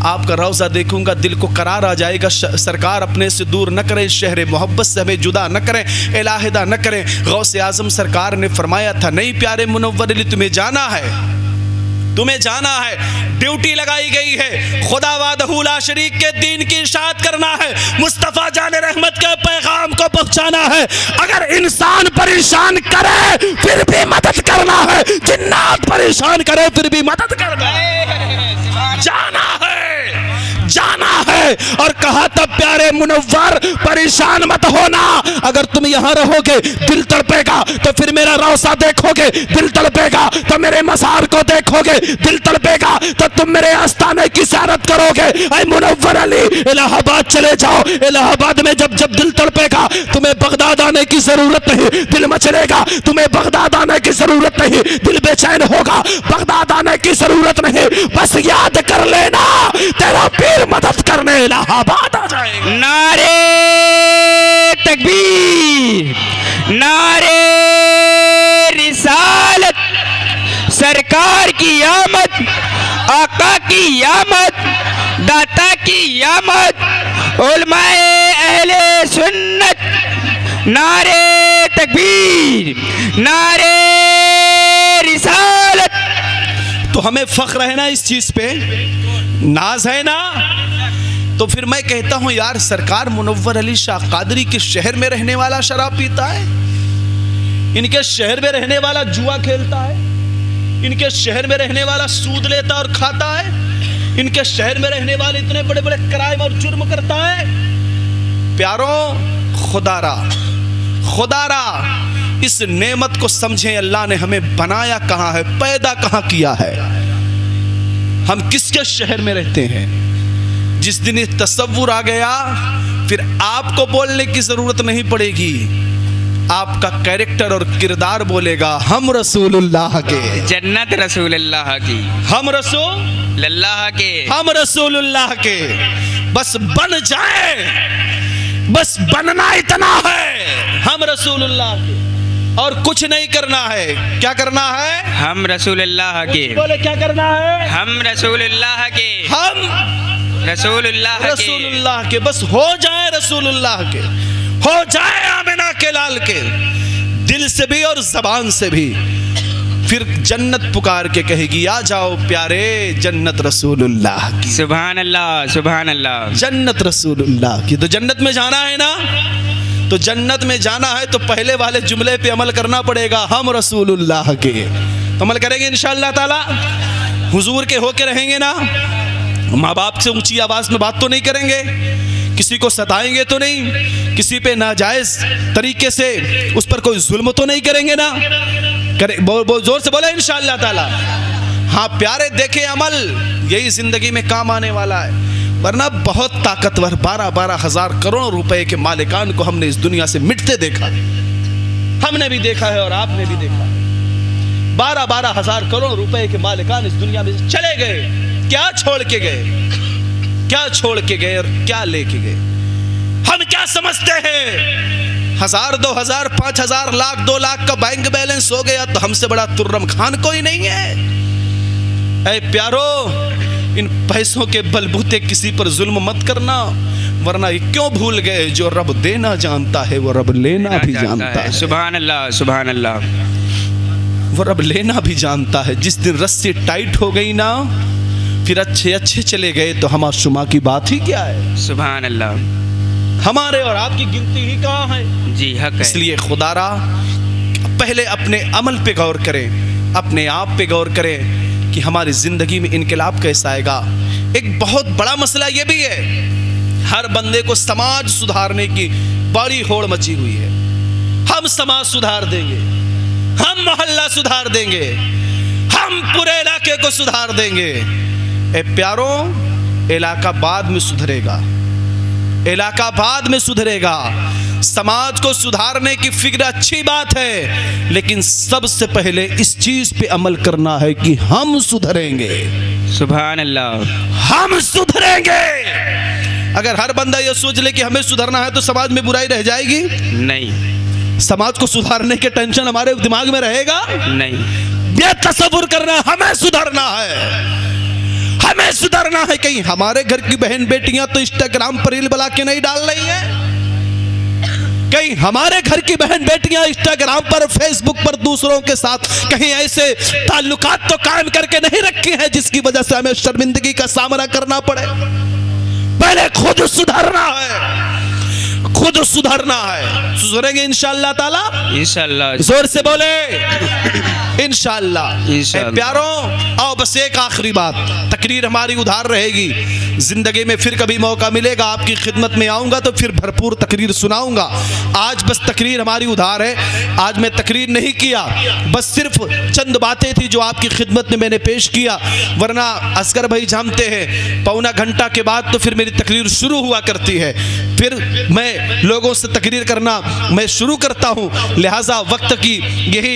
आपका रौज़ा देखूंगा, दिल को करार आ जाएगा। सरकार अपने से दूर न करें, शहर मोहब्बत से हमें जुदा न करें, इलाहिदा न करें। गौसे आज़म सरकार ने फरमाया था, नहीं प्यारे मुनव्वर अली, तुम्हें जाना है, तुम्हें जाना है, ड्यूटी लगाई गई है। खुदा वादहू ला शरीक के दीन की इशाअत करना है, मुस्तफ़ा जाने रहमत के पैगाम को पहुंचाना है। अगर इंसान परेशान करे फिर भी मदद करना है, जिन्नात परेशान करे फिर भी मदद करना है। जाना है, जाना है। और कहा तब, प्यारे मुनव्वर परेशान मत होना, अगर तुम यहाँ रहोगे दिल तड़पेगा, तो फिर मेरा रौसा देखोगे दिल तड़पेगा, तो मेरे मज़ार को देखोगे दिल तड़पेगा, तो तुम मेरे आस्ताने की ज़ियारत करोगे। ऐ मुनव्वर अली, इलाहाबाद चले जाओ। इलाहाबाद में जब जब दिल तड़पेगा, तुम्हें बगदाद आने की जरूरत नहीं, दिल मचलेगा। तुम्हें बगदाद आने की जरूरत नहीं, दिल बेचैन होगा, बगदाद आने की जरूरत नहीं। बस याद कर लेना, तेरा पीर मदद करने इलाहाबाद आ जाएगा। नारे तकबीर, नारे रिसालत, सरकार की आमद, आका की आमद, दाता की आमद, उलमाए अहले सुन्नत। नारे तकबीर, नारे रिसालत। तो हमें फख्र है ना, इस चीज पे नाज है ना। तो फिर मैं कहता हूं, यार सरकार मुनव्वर अली शाह कादरी के शहर में रहने वाला शराब पीता है, इनके शहर में रहने वाला जुआ खेलता है, इनके शहर में रहने वाला सूद लेता और खाता है, इनके शहर में रहने वाले इतने बड़े बड़े क्राइम और जुर्म करता है। प्यारों, खुदारा खुदारा इस नेमत को समझें, अल्लाह ने हमें बनाया कहाँ है, पैदा कहाँ किया है, हम किसके शहर में रहते हैं। जिस दिन ये तसव्वुर आ गया, फिर आपको बोलने की जरूरत नहीं पड़ेगी, आपका कैरेक्टर और किरदार बोलेगा, हम रसूलुल्लाह के, जन्नत रसूलुल्लाह की, हम रसूलुल्लाह के, हम रसूलुल्लाह के। बस बन जाए, बस बनना इतना है, हम रसूलुल्लाह के, और कुछ नहीं करना है। क्या करना है? हम रसूलुल्लाह के। बोले क्या करना है? हम रसूलुल्लाह के, हम रसूलुल्लाह के। बस हो जाए रसूलुल्लाह के, हो जाए आमिना के लाल के, दिल से भी और जबान से भी। फिर जन्नत पुकार के कहेगी, आ जाओ प्यारे, जन्नत रसूलुल्लाह की। सुभान अल्लाह, सुभान अल्लाह। जन्नत रसूलुल्लाह की। तो जन्नत में जाना है ना, तो जन्नत में जाना है तो पहले वाले जुमले पे अमल करना पड़ेगा, हम रसूलुल्लाह के। तो अमल करेंगे इंशाअल्लाह ताला, हुजूर के होके रहेंगे ना, माँ बाप से ऊंची आवाज में बात तो नहीं करेंगे, किसी को सताएंगे तो नहीं, किसी पे नाजायज तरीके से उस पर कोई जुल्म तो नहीं करेंगे ना, करे जोर से बोले इंशाअल्लाह ताला। हाँ प्यारे, देखे अमल यही जिंदगी में काम आने वाला है। वरना बहुत ताकतवर 12-12 हजार करोड़ रुपए के मालिकान को हमने इस दुनिया से मिटते देखा, हमने भी देखा है और आपने भी देखा है। 12-12 हजार करोड़ रुपए के मालिकान इस दुनिया में चले गए, क्या छोड़ के गए, क्या छोड़ के गए और क्या लेके गए। हम क्या समझते हैं 1000, 2000, 5000, लाख, 2 लाख का बैंक बैलेंस हो गया तो हमसे बड़ा तुर्रम खान कोई नहीं है। ऐ प्यारो, इन पैसों के बलबूते किसी पर जुल्म मत करना, वरना ये क्यों भूल गए जो रब देना जानता है वो रब लेना भी जानता है। सुभान अल्लाह, सुभान अल्लाह। वो रब लेना भी जानता है। जिस दिन रस्सी टाइट हो गई ना, फिर अच्छे अच्छे चले गए तो हमा शुमा की बात ही क्या है। सुभान अल्लाह। हमारे और आपकी गिनती ही कहाँ है। जी हक है। इसलिए खुदारा पहले अपने अमल पे गौर करें, अपने आप पे गौर करें कि हमारी जिंदगी में इनकलाब कैसा आएगा। एक बहुत बड़ा मसला ये भी है, हर बंदे को समाज सुधारने की बड़ी होड़ मची हुई है। हम समाज सुधार देंगे, हम मोहल्ला सुधार देंगे, हम पूरे इलाके को सुधार देंगे। ए प्यारों, इलाका बाद में सुधरेगा, इलाका बाद में सुधरेगा। समाज को सुधारने की फिक्र अच्छी बात है, लेकिन सबसे पहले इस चीज पे अमल करना है कि हम सुधरेंगे। सुभान अल्लाह। हम सुधरेंगे। अगर हर बंदा ये सोच ले कि हमें सुधरना है तो समाज में बुराई रह जाएगी? नहीं। समाज को सुधारने के टेंशन हमारे दिमाग में रहेगा? नहीं। ये तसव्वुर करना हमें सुधरना है, हमें सुधरना है। कहीं हमारे घर की बहन बेटियां तो इंस्टाग्राम पर रील बना के नहीं डाल रही हैं? कहीं हमारे घर की बहन बेटियां इंस्टाग्राम पर, फेसबुक पर दूसरों के साथ कहीं ऐसे ताल्लुकात तो कायम करके नहीं रखे हैं जिसकी वजह से हमें शर्मिंदगी का सामना करना पड़े? पहले खुद सुधरना है, खुद सुधरना है। सुधरेंगे इंशाअल्लाह ताला, इंशाअल्लाह। जोर से बोले इंशाअल्लाह। प्यारों, आओ बस एक आखिरी बात, तकरीर हमारी उधार रहेगी। जिंदगी में फिर कभी मौका मिलेगा आपकी खिदमत में आऊंगा तो फिर भरपूर तकरीर सुनाऊंगा। आज बस तकरीर हमारी उधार है। आज मैं तकरीर नहीं किया, बस सिर्फ चंद बातें थी जो आपकी खिदमत में मैंने पेश किया। वरना असगर भाई जानते हैं, पौना घंटा के बाद तो फिर मेरी तकरीर शुरू हुआ करती है। फिर मैं लोगों से तकरीर करना मैं शुरू करता हूँ, लिहाजा वक्त की यही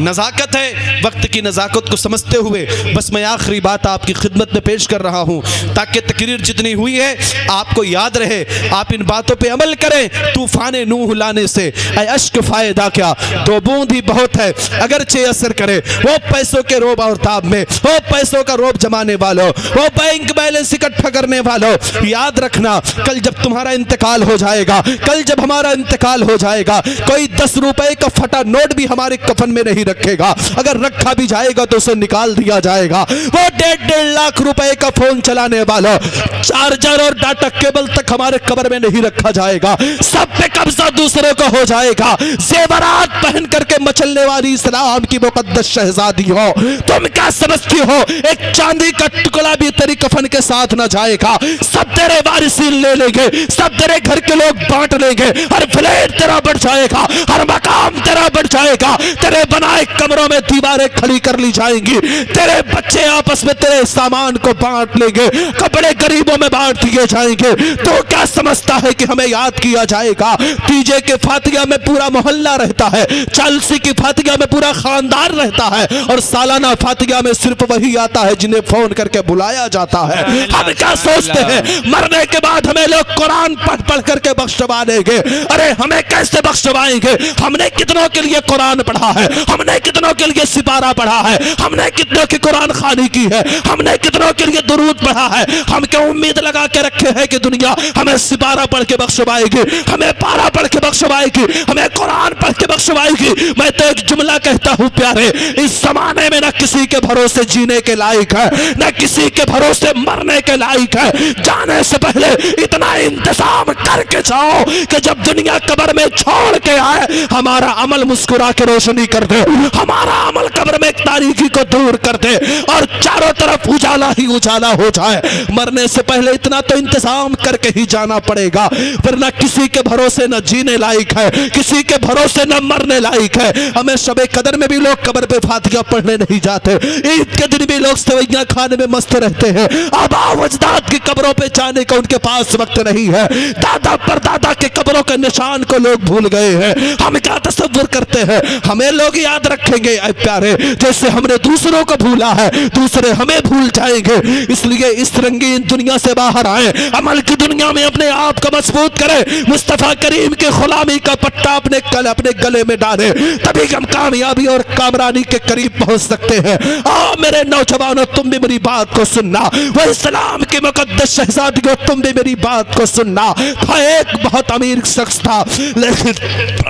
नज़ाकत है। वक्त की नज़ाकत को समझते हुए बस मैं आखिरी बात आपकी खिदमत में पेश कर रहा हूँ, ताकि तकरीर जितनी हुई है आपको याद रहे, आप इन बातों पे अमल करें। तूफान नूह लाने से ऐ अश्क फायदा क्या, 2 बूंद ही बहुत है अगरचे असर करे। वो पैसों के रोब और ताब में, वो पैसों का रोब जमाने वालों, वो बैंक बैलेंस इकट्ठा करने वालों, याद रखना कल जब तुम्हारा इंतकाल हो जाएगा, कल जब हमारा इंतकाल हो जाएगा, कोई 10 रुपए का फटा नोट भी हमारे कफन में नहीं रखेगा। अगर रखा भी जाएगा तो उसे निकाल दिया जाएगा। वो 1.5 लाख रुपए का फोन चलाने वालों, चार्जर और डाटा केबल तक हमारे कब्र में नहीं रखा जाएगा। सब पे कब्जा दूसरे को हो जाएगा। जेवरात पहन करके मचलने वाली इस्लाम की मुकद्दस शहजादी हो, तुम क्या समझती हो एक चांदी का टुकड़ा भी तेरी कफन के साथ ना जाएगा। सब तेरे वारिसीन ले लेंगे, सब तेरे घर के लोग बांट लेंगे। हर फ्लैट तेरा बढ़ जाएगा, हर मकाम तेरा बढ़ जाएगा। तेरे बनाए कमरों में दीवारें खड़ी कर ली जाएंगी। तेरे बच्चे आपस में तेरे सामान को बांट लेंगे, कपड़े गरीबों में बांट दिए जाएंगे। तो क्या समझता है कि हमें याद किया जाएगा? तीजे के फातिहा में पूरा मोहल्ला रहता है, चालसी की फातिहा में पूरा खानदान रहता है, और सालाना फातिहा में सिर्फ वही आता है जिन्हें फोन करके बुलाया जाता है। हम क्या सोचते हैं मरने के बाद हमें लोग कुरान पढ़ पढ़ करके बख्शवा देंगे? अरे हमें कैसे बख्शवाएंगे? हमने कितनों के लिए कुरान पढ़ा है, हमने कितनों के लिए सिपारा पढ़ा है, हमने कितनों की कुरान खानी की है, हमने कितनों के लिए दुरूद पढ़ा है। हम क्यों उम्मीद लगा के रखे हैं कि दुनिया हमें सिपारा पढ़ के बख्शवाएगी, हमें पारा पढ़ के बख्शवाएगी, हमें कुरान पढ़ के बख्शवाएगी? मैं तो एक जुमला कहता हूँ प्यारे, इस जमाने में न किसी के भरोसे जीने के लायक है, न किसी के भरोसे मरने के लायक है। जाने से पहले इतना इंतजाम करके जाओ कि जब दुनिया कब्र में छोड़ के आए हमारा अमल मुस्कुरा के रोशनी कर दे, हमारा अमल कब्र में तारीकी को दूर कर दे, और चारों तरफ उजाला ही उजाला हो जाए। मरने से पहले इतना तो इंतजाम करके ही जाना पड़ेगा, वरना किसी के भरोसे न जीने लायक है, किसी के भरोसे न मरने लायक है। हमें शबे कदर में भी लोग कब्र पे फातिहा पढ़ने नहीं जाते, ईद के दिन भी लोग सेवइयां खाने में मस्त रहते हैं। आबा अजदाद की कब्रों पे जाने का उनके पास वक्त नहीं है। दादा परदादा के कब्रों के निशान को लोग भूल गए हैं। हम क्या तसव्वुर करते हैं हमें लोग याद रखेंगे? ऐ प्यारे, जैसे हमने दूसरों को भूला है दूसरे हमें भूल जाएंगे। इसलिए इस रंगीन दुनिया से बाहर आए, अमल की दुनिया में अपने आप को मजबूत करें, मुस्तफा करीम के गुलामी का पट्टा अपने गले में डालें, तभी हम कामयाबी और कामरानी के करीब पहुंच सकते हैं। आओ मेरे नौजवानों, तुम भी मेरी बात को सुनना, वो इस्लाम की मुकद्दस शहजादियों, तुम भी मेरी बात को सुनना। था एक बहुत अमीर शख्स था, लेकिन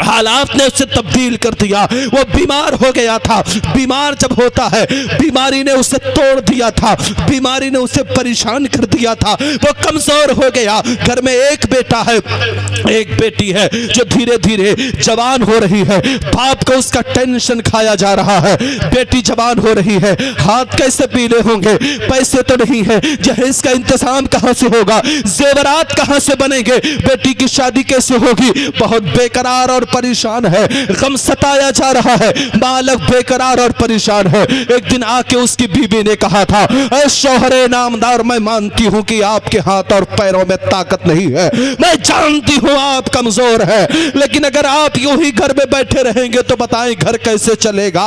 हालात ने उसे तब्दील कर दिया। वो बीमार हो गया था। बीमार जब होता है, बीमारी ने उसे तोड़ दिया था, बीमारी ने उसे परेशान कर दिया था। वो कमजोर हो गया। घर में एक बेटा है, एक बेटी है जो धीरे धीरे जवान हो रही है। बाप को उसका टेंशन खाया जा रहा है। बेटी जवान हो रही है, हाथ कैसे पीले होंगे, पैसे तो नहीं है, जहेज का इंतजाम कहां से होगा, जेवरात कहां से बनेंगे, बेटी की शादी कैसे होगी। बहुत बेकरार और परेशान है, गम सताया जा रहा है, बालक बेकरार और परेशान है। एक दिन आके उसकी बीबी ने कहा था, ऐ शौहरे नामदार, मैं मानती हूं कि आपके हाथ और पैरों में ताकत नहीं है, मैं जानती हूं आप कमजोर है, लेकिन अगर आप यूं ही घर में बैठे रहेंगे तो बताएं घर कैसे चलेगा।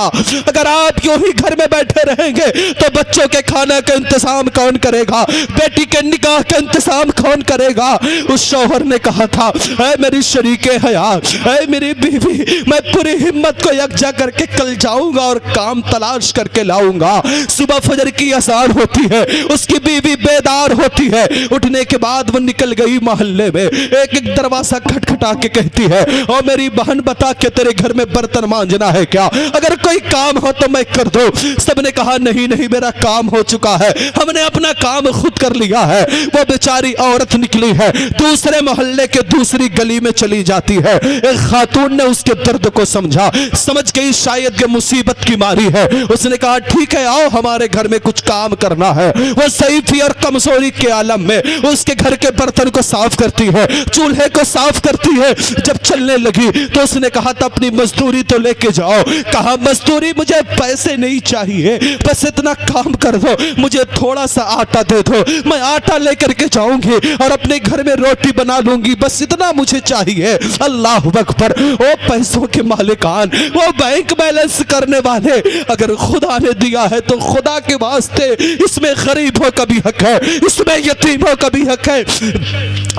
अगर आप यूं ही घर में बैठे रहेंगे तो बच्चों के खाने का इंतजाम कौन करेगा, बेटी के निकाह का इंतजाम कौन करेगा। उस शौहर ने कहा था, ऐ मेरी शरीके हयात, ऐ मेरी बीवी, मैं पूरी हिम्मत को यकजा करके कल जाऊंगा और काम तलाश करके लाऊंगा। सुबह फजर की अज़ान होती है, उसकी बीवी बेदार होती है। उठने के बाद वो निकल गई मोहल्ले में, एक एक दरवाजा खटखटा के कहती है, ओ मेरी बहन बता के तेरे घर में बर्तन मांजना है क्या, अगर कोई काम हो तो मैं कर दो। सबने कहा नहीं नहीं मेरा काम हो चुका है, हमने अपना काम खुद कर लिया है। वो बेचारी औरत निकली है, दूसरे मोहल्ले के दूसरी गली में चली जाती है। एक खातून ने उसके दर्द को समझा, समझ गई शायद ये मुसीबत की मारी है। उसने कहा ठीक है आओ हमारे घर में कुछ काम करना है। वो ज़ईफ़ी और कमजोरी के आलम में उसके घर के बर्तन को साफ करती है, चूल्हे को साफ करती है। जब चलने लगी तो उसने कहा था अपनी मजदूरी तो लेके जाओ। कहा मजदूरी मुझे पैसे नहीं चाहिए, बस इतना काम कर दो, मुझे थोड़ा सा आटा दे दो, मैं आटा लेकर के जाऊंगी और अपने घर में रोटी बना लूंगी, बस इतना मुझे चाहिए। अल्लाह अकबर। वो पैसों के मालिकान, वो बैंक बैलेंस करने वाले, अगर खुदा ने दिया है तो खुदा के वास्ते इसमें गरीबों का भी हक है, इसमें यतीमों का भी हक है।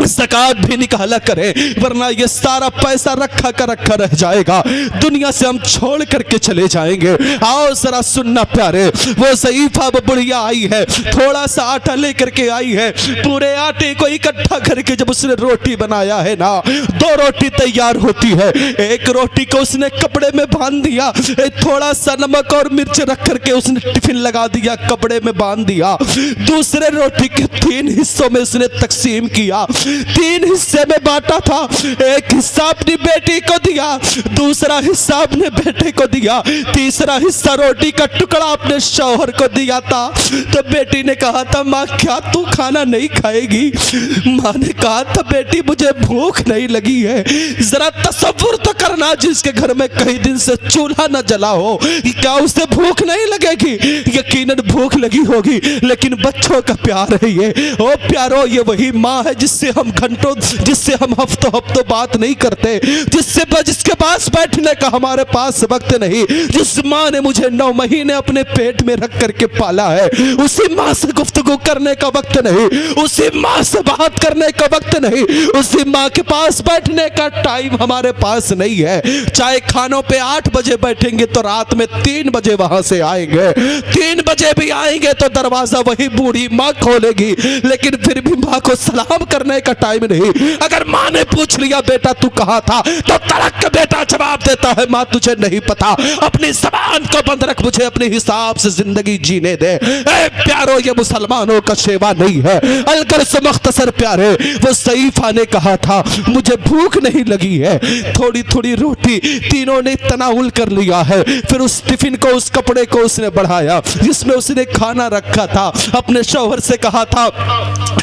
ज़कात भी निकाला करे, वरना ये सारा पैसा रखा का रखा रह जाएगा, दुनिया से हम छोड़ करके चले जाएंगे। आओ जरा सुनना प्यारे, वो ज़ईफ़ा बुढ़िया आई है, थोड़ा सा आटा लेकर के आई है। पूरे आटे को इकट्ठा करके जब उसने रोटी बनाया है ना, 2 रोटी तैयार होती है। एक रोटी को उसने कपड़े में बांध दिया, थोड़ा सा नमक और मिर्च रख करके उसने टिफिन लगा दिया, कपड़े में बांध दिया। दूसरे रोटी के 3 हिस्सों में उसने तकसीम किया, 3 हिस्से में बांटा था। एक हिस्सा अपनी बेटी को दिया, दूसरा हिस्सा अपने बेटे को दिया, तीसरा हिस्सा रोटी का टुकड़ा अपने शौहर को दिया था। तो बेटी ने कहा था माँ क्या तू खाना नहीं खाएगी? माँ ने कहा था बेटी मुझे भूख नहीं लगी है। जरा तसव्वुर तो करना, जिसके घर में कई दिन से चूल्हा न जला हो, क्या उसे भूख नहीं लगेगी? यकीनन भूख लगी होगी, लेकिन बच्चों का प्यार है ये। ओ प्यारो, ये वही माँ है जिससे हम घंटों, जिससे हम हफ्तों बात नहीं करते, जिसके पास बैठने का हमारे पास वक्त नहीं, जिस माँ ने मुझे 9 महीने अपने पेट में रख करके पाला है, उसी माँ से गुफ्तगू करने का वक्त नहीं, उसी माँ से बात करने का वक्त नहीं, उसी माँ के पास बैठने का टाइम हमारे पास नहीं है। चाहे खानों पे 8 बजे बैठेंगे तो रात में 3 बजे वहां से आएंगे, 3 बजे भी आएंगे तो दरवाजा वही बूढ़ी माँ खोलेगी, लेकिन फिर भी माँ को सलाम करने का टाइम नहीं। अगर माँ ने पूछ लिया बेटा तू कहाँ था, तो तड़क बेटा जवाब देता है माँ तुझे नहीं पता, अपनी ज़बान को बंद रख, मुझे अपने हिसाब से जिंदगी जीने दे। ए प्यारो, ये मुसलमानों का शेवा नहीं है। अलगर से मुख्तसर प्यारे, वो ज़ईफ़ा ने कहा था मुझे भूख नहीं लगी है, थोड़ी थोड़ी रोटी तीनों ने तनाउल कर लिया है। फिर उस टिफिन को, उस कपड़े को उसने बढ़ाया जिसमें उसने खाना रखा था, अपने शौहर से कहा था,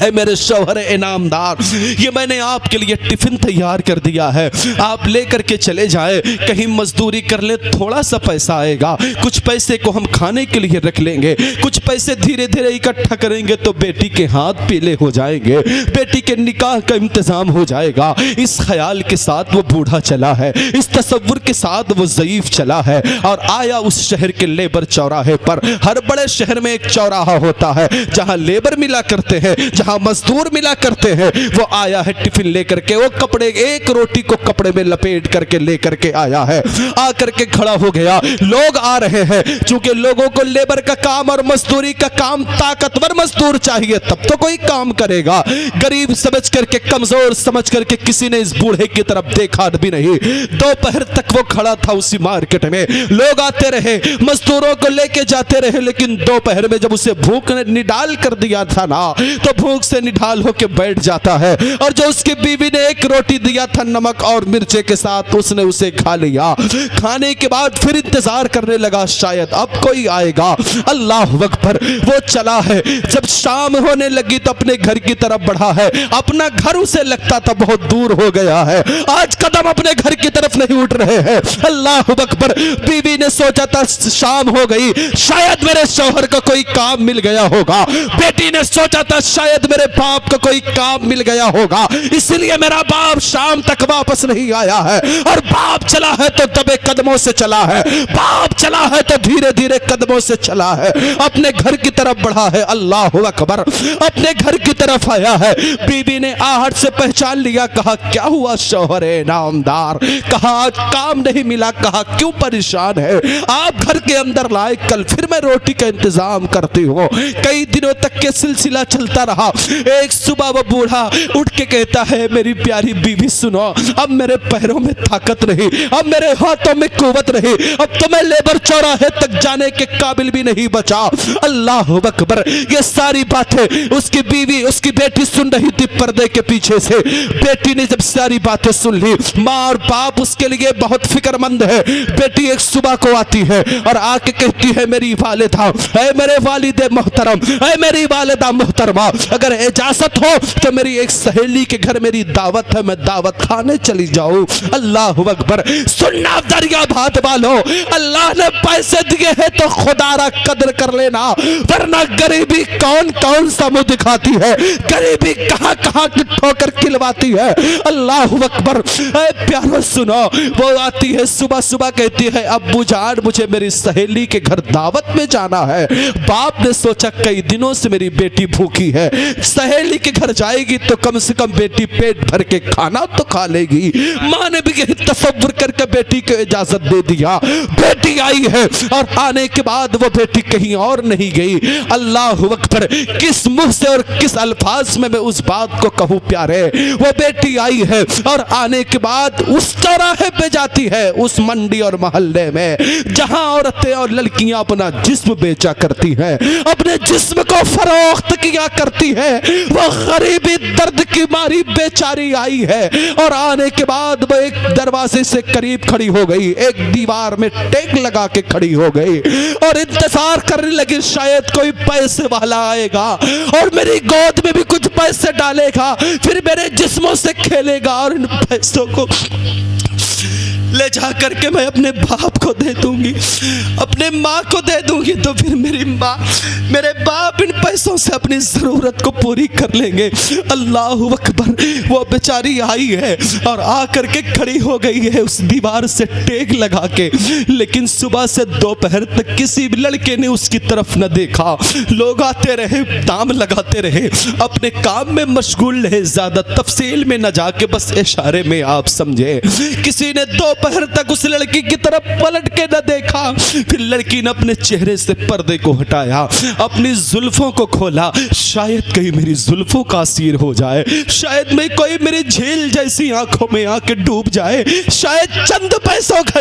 है मेरे शौहर इनामदार, ये मैंने आपके लिए टिफिन तैयार कर दिया है, आप लेकर के चले जाएं, कहीं मजदूरी कर ले, थोड़ा सा पैसा आएगा, कुछ पैसे को हम खाने के लिए रख लेंगे, कुछ पैसे धीरे धीरे इकट्ठा करेंगे तो बेटी के हाथ पीले हो जाएंगे, बेटी के निकाह का इंतजाम हो जाएगा। इस ख्याल के साथ वो बूढ़ा चला है, इस तसव्वुर के साथ वो ज़ईफ चला है और आया उस शहर के लेबर चौराहे पर। हर बड़े शहर में एक चौराहा होता है जहां लेबर मिला करते हैं, जहां मजदूर मिला करते हैं। वो आया है टिफिन लेकर के, वो कपड़े, एक रोटी को कपड़े में लपेट करके लेकर के आया है, आकर के खड़ा हो गया। लोग आ रहे हैं, चूंकि लोगों को लेबर का काम और मजदूरी का काम ताकतवर मजदूर चाहिए तब तो कोई काम करेगा। गरीब समझ करके, कमजोर समझ करके किसी ने इस बूढ़े की तरफ देखा भी नहीं। दोपहर तक वो खड़ा था उसी मार्केट में, लोग आते रहे, मजदूरों को लेके जाते रहे, लेकिन दोपहर में जब उसे भूख ने निडाल कर दिया था ना, तो भूख से निढाल होके बैठ जाता है। और जो उसकी बीवी ने एक रोटी दिया था नमक और मिर्चे के साथ, उसने उसे खा लिया। खाने के बाद फिर इंतजार करने लगा, शायद अब कोई आएगा। अल्लाह अकबर, वो चला है। जब शाम होने लगी तो अपने घर की तरफ बढ़ा है। अपना घर उसे लगता था बहुत दूर हो गया है, आज कदम अपने घर की तरफ नहीं उठ रहे हैं। अल्लाह अकबर, बीवी ने सोचा था शाम हो गई, शायद मेरे शौहर को कोई काम मिल गया होगा। बेटी ने सोचा था शायद मेरे बाप को कोई काम मिल गया होगा, इसलिए मेरा बाप शाम तक वापस नहीं आया है। और बाप चला है तो दबे कदमों से चला है, बाप चला है तो धीरे धीरे कदमों से चला है, अपने घर की तरफ बढ़ा है। अल्लाह अकबर, अपने घर की तरफ आया है। बीबी ने आहट से पहचान लिया, कहा क्या हुआ शौहर नामदार? कहा आज काम नहीं मिला। कहा क्यों परेशान है? आप घर के अंदर लाए, कल फिर मैं रोटी का इंतजाम करती हूँ। कई दिनों तक के सिलसिला चलता रहा। एक सुबह वो बूढ़ा उठ के कहता है, मेरी प्यारी बीवी सुनो, अब मेरे पैरों में ताकत नहीं, अब मेरे हाथों में कुव्वत नहीं, अब तो मैं लेबर चौराहे तक जाने के काबिल भी नहीं बचा। अल्लाह अकबर, ये सारी बातें उसकी बीवी, उसकी बेटी सुन रही थी पर्दे के पीछे से। बेटी ने जब सारी बातें सुन ली, माँ और बाप उसके लिए बहुत फिक्रमंद है। बेटी एक सुबह को आती है और आके कहती है, मेरी वालिदा, ऐ मेरे वालिदे मोहतरम, ऐ मेरी वालिदा मोहतरमा, अगर इजाजत हो तो मेरी एक सहेली के घर मेरी दावत है, मैं दावत खाने चली जाऊं। अल्लाह अकबर, सुनना दरिया भात वालों, अल्लाह ने पैसे दिए हैं तो खुदारा कदर कर लेना, वरना गरीबी कौन कौन सा मुंह दिखाती है, गरीबी कहां कहां की ठोकर खिलवाती है। अल्लाह अकबर, प्यारो सुनो, वो आती है सुबह सुबह, कहती है अब्बू जान मुझे मेरी सहेली के घर दावत में जाना है। बाप ने सोचा कई दिनों से मेरी बेटी भूखी है, सहेली के घर जाएगी तो कम से कम बेटी पेट भर के खाना तो खा लेगी। माँ ने भी यही तसव्वुर करके बेटी को इजाजत दे दिया। बेटी आई है और आने के बाद वो बेटी कहीं और नहीं गई। अल्लाह अकबर, किस मुंह से और किस अल्फाज में मैं उस बात को कहूँ प्यारे। वो बेटी आई है और आने के बाद उस चौराहे पे जाती है, उस मंडी और मोहल्ले में जहां औरतें और लड़कियां अपना जिस्म बेचा करती हैं, अपने जिस्म को फरोख्त किया करती है। वो गरीबी दर्द की मारी बेचारी आई है और आने के बाद वो एक दरवाजे से करीब खड़ी हो गई, एक दीवार में टेक लगा के खड़ी हो गई और इंतजार करने लगी शायद कोई पैसे वाला आएगा और मेरी गोद में भी कुछ पैसे डालेगा, फिर मेरे जिस्मों से खेलेगा और इन पैसों को ले जा करके मैं अपने बाप को दे दूंगी, अपने माँ को दे दूंगी, तो फिर मेरी माँ मेरे बाप इन पैसों से अपनी ज़रूरत को पूरी कर लेंगे। अल्लाह अकबर, वो बेचारी आई है और आकर के खड़ी हो गई है उस दीवार से टेक लगा के, लेकिन सुबह से दोपहर तक किसी भी लड़के ने उसकी तरफ न देखा। लोग आते रहे, दाम लगाते रहे, अपने काम में मशगूल रहे, ज़्यादा तफसील में न जाके बस इशारे में आप समझे। किसी ने दोपहर तक उस लड़की की तरफ पलट के न देखा। फिर लड़की ने अपने चेहरे से पर्दे को हटाया, अपनी जुल्फों को को खोला, शायद कहीं मेरी जुल्फों का असीर हो जाए, शायद मैं कोई मेरी झील जैसी आंखों में आके डूब जाए, शायद चंद पैसों का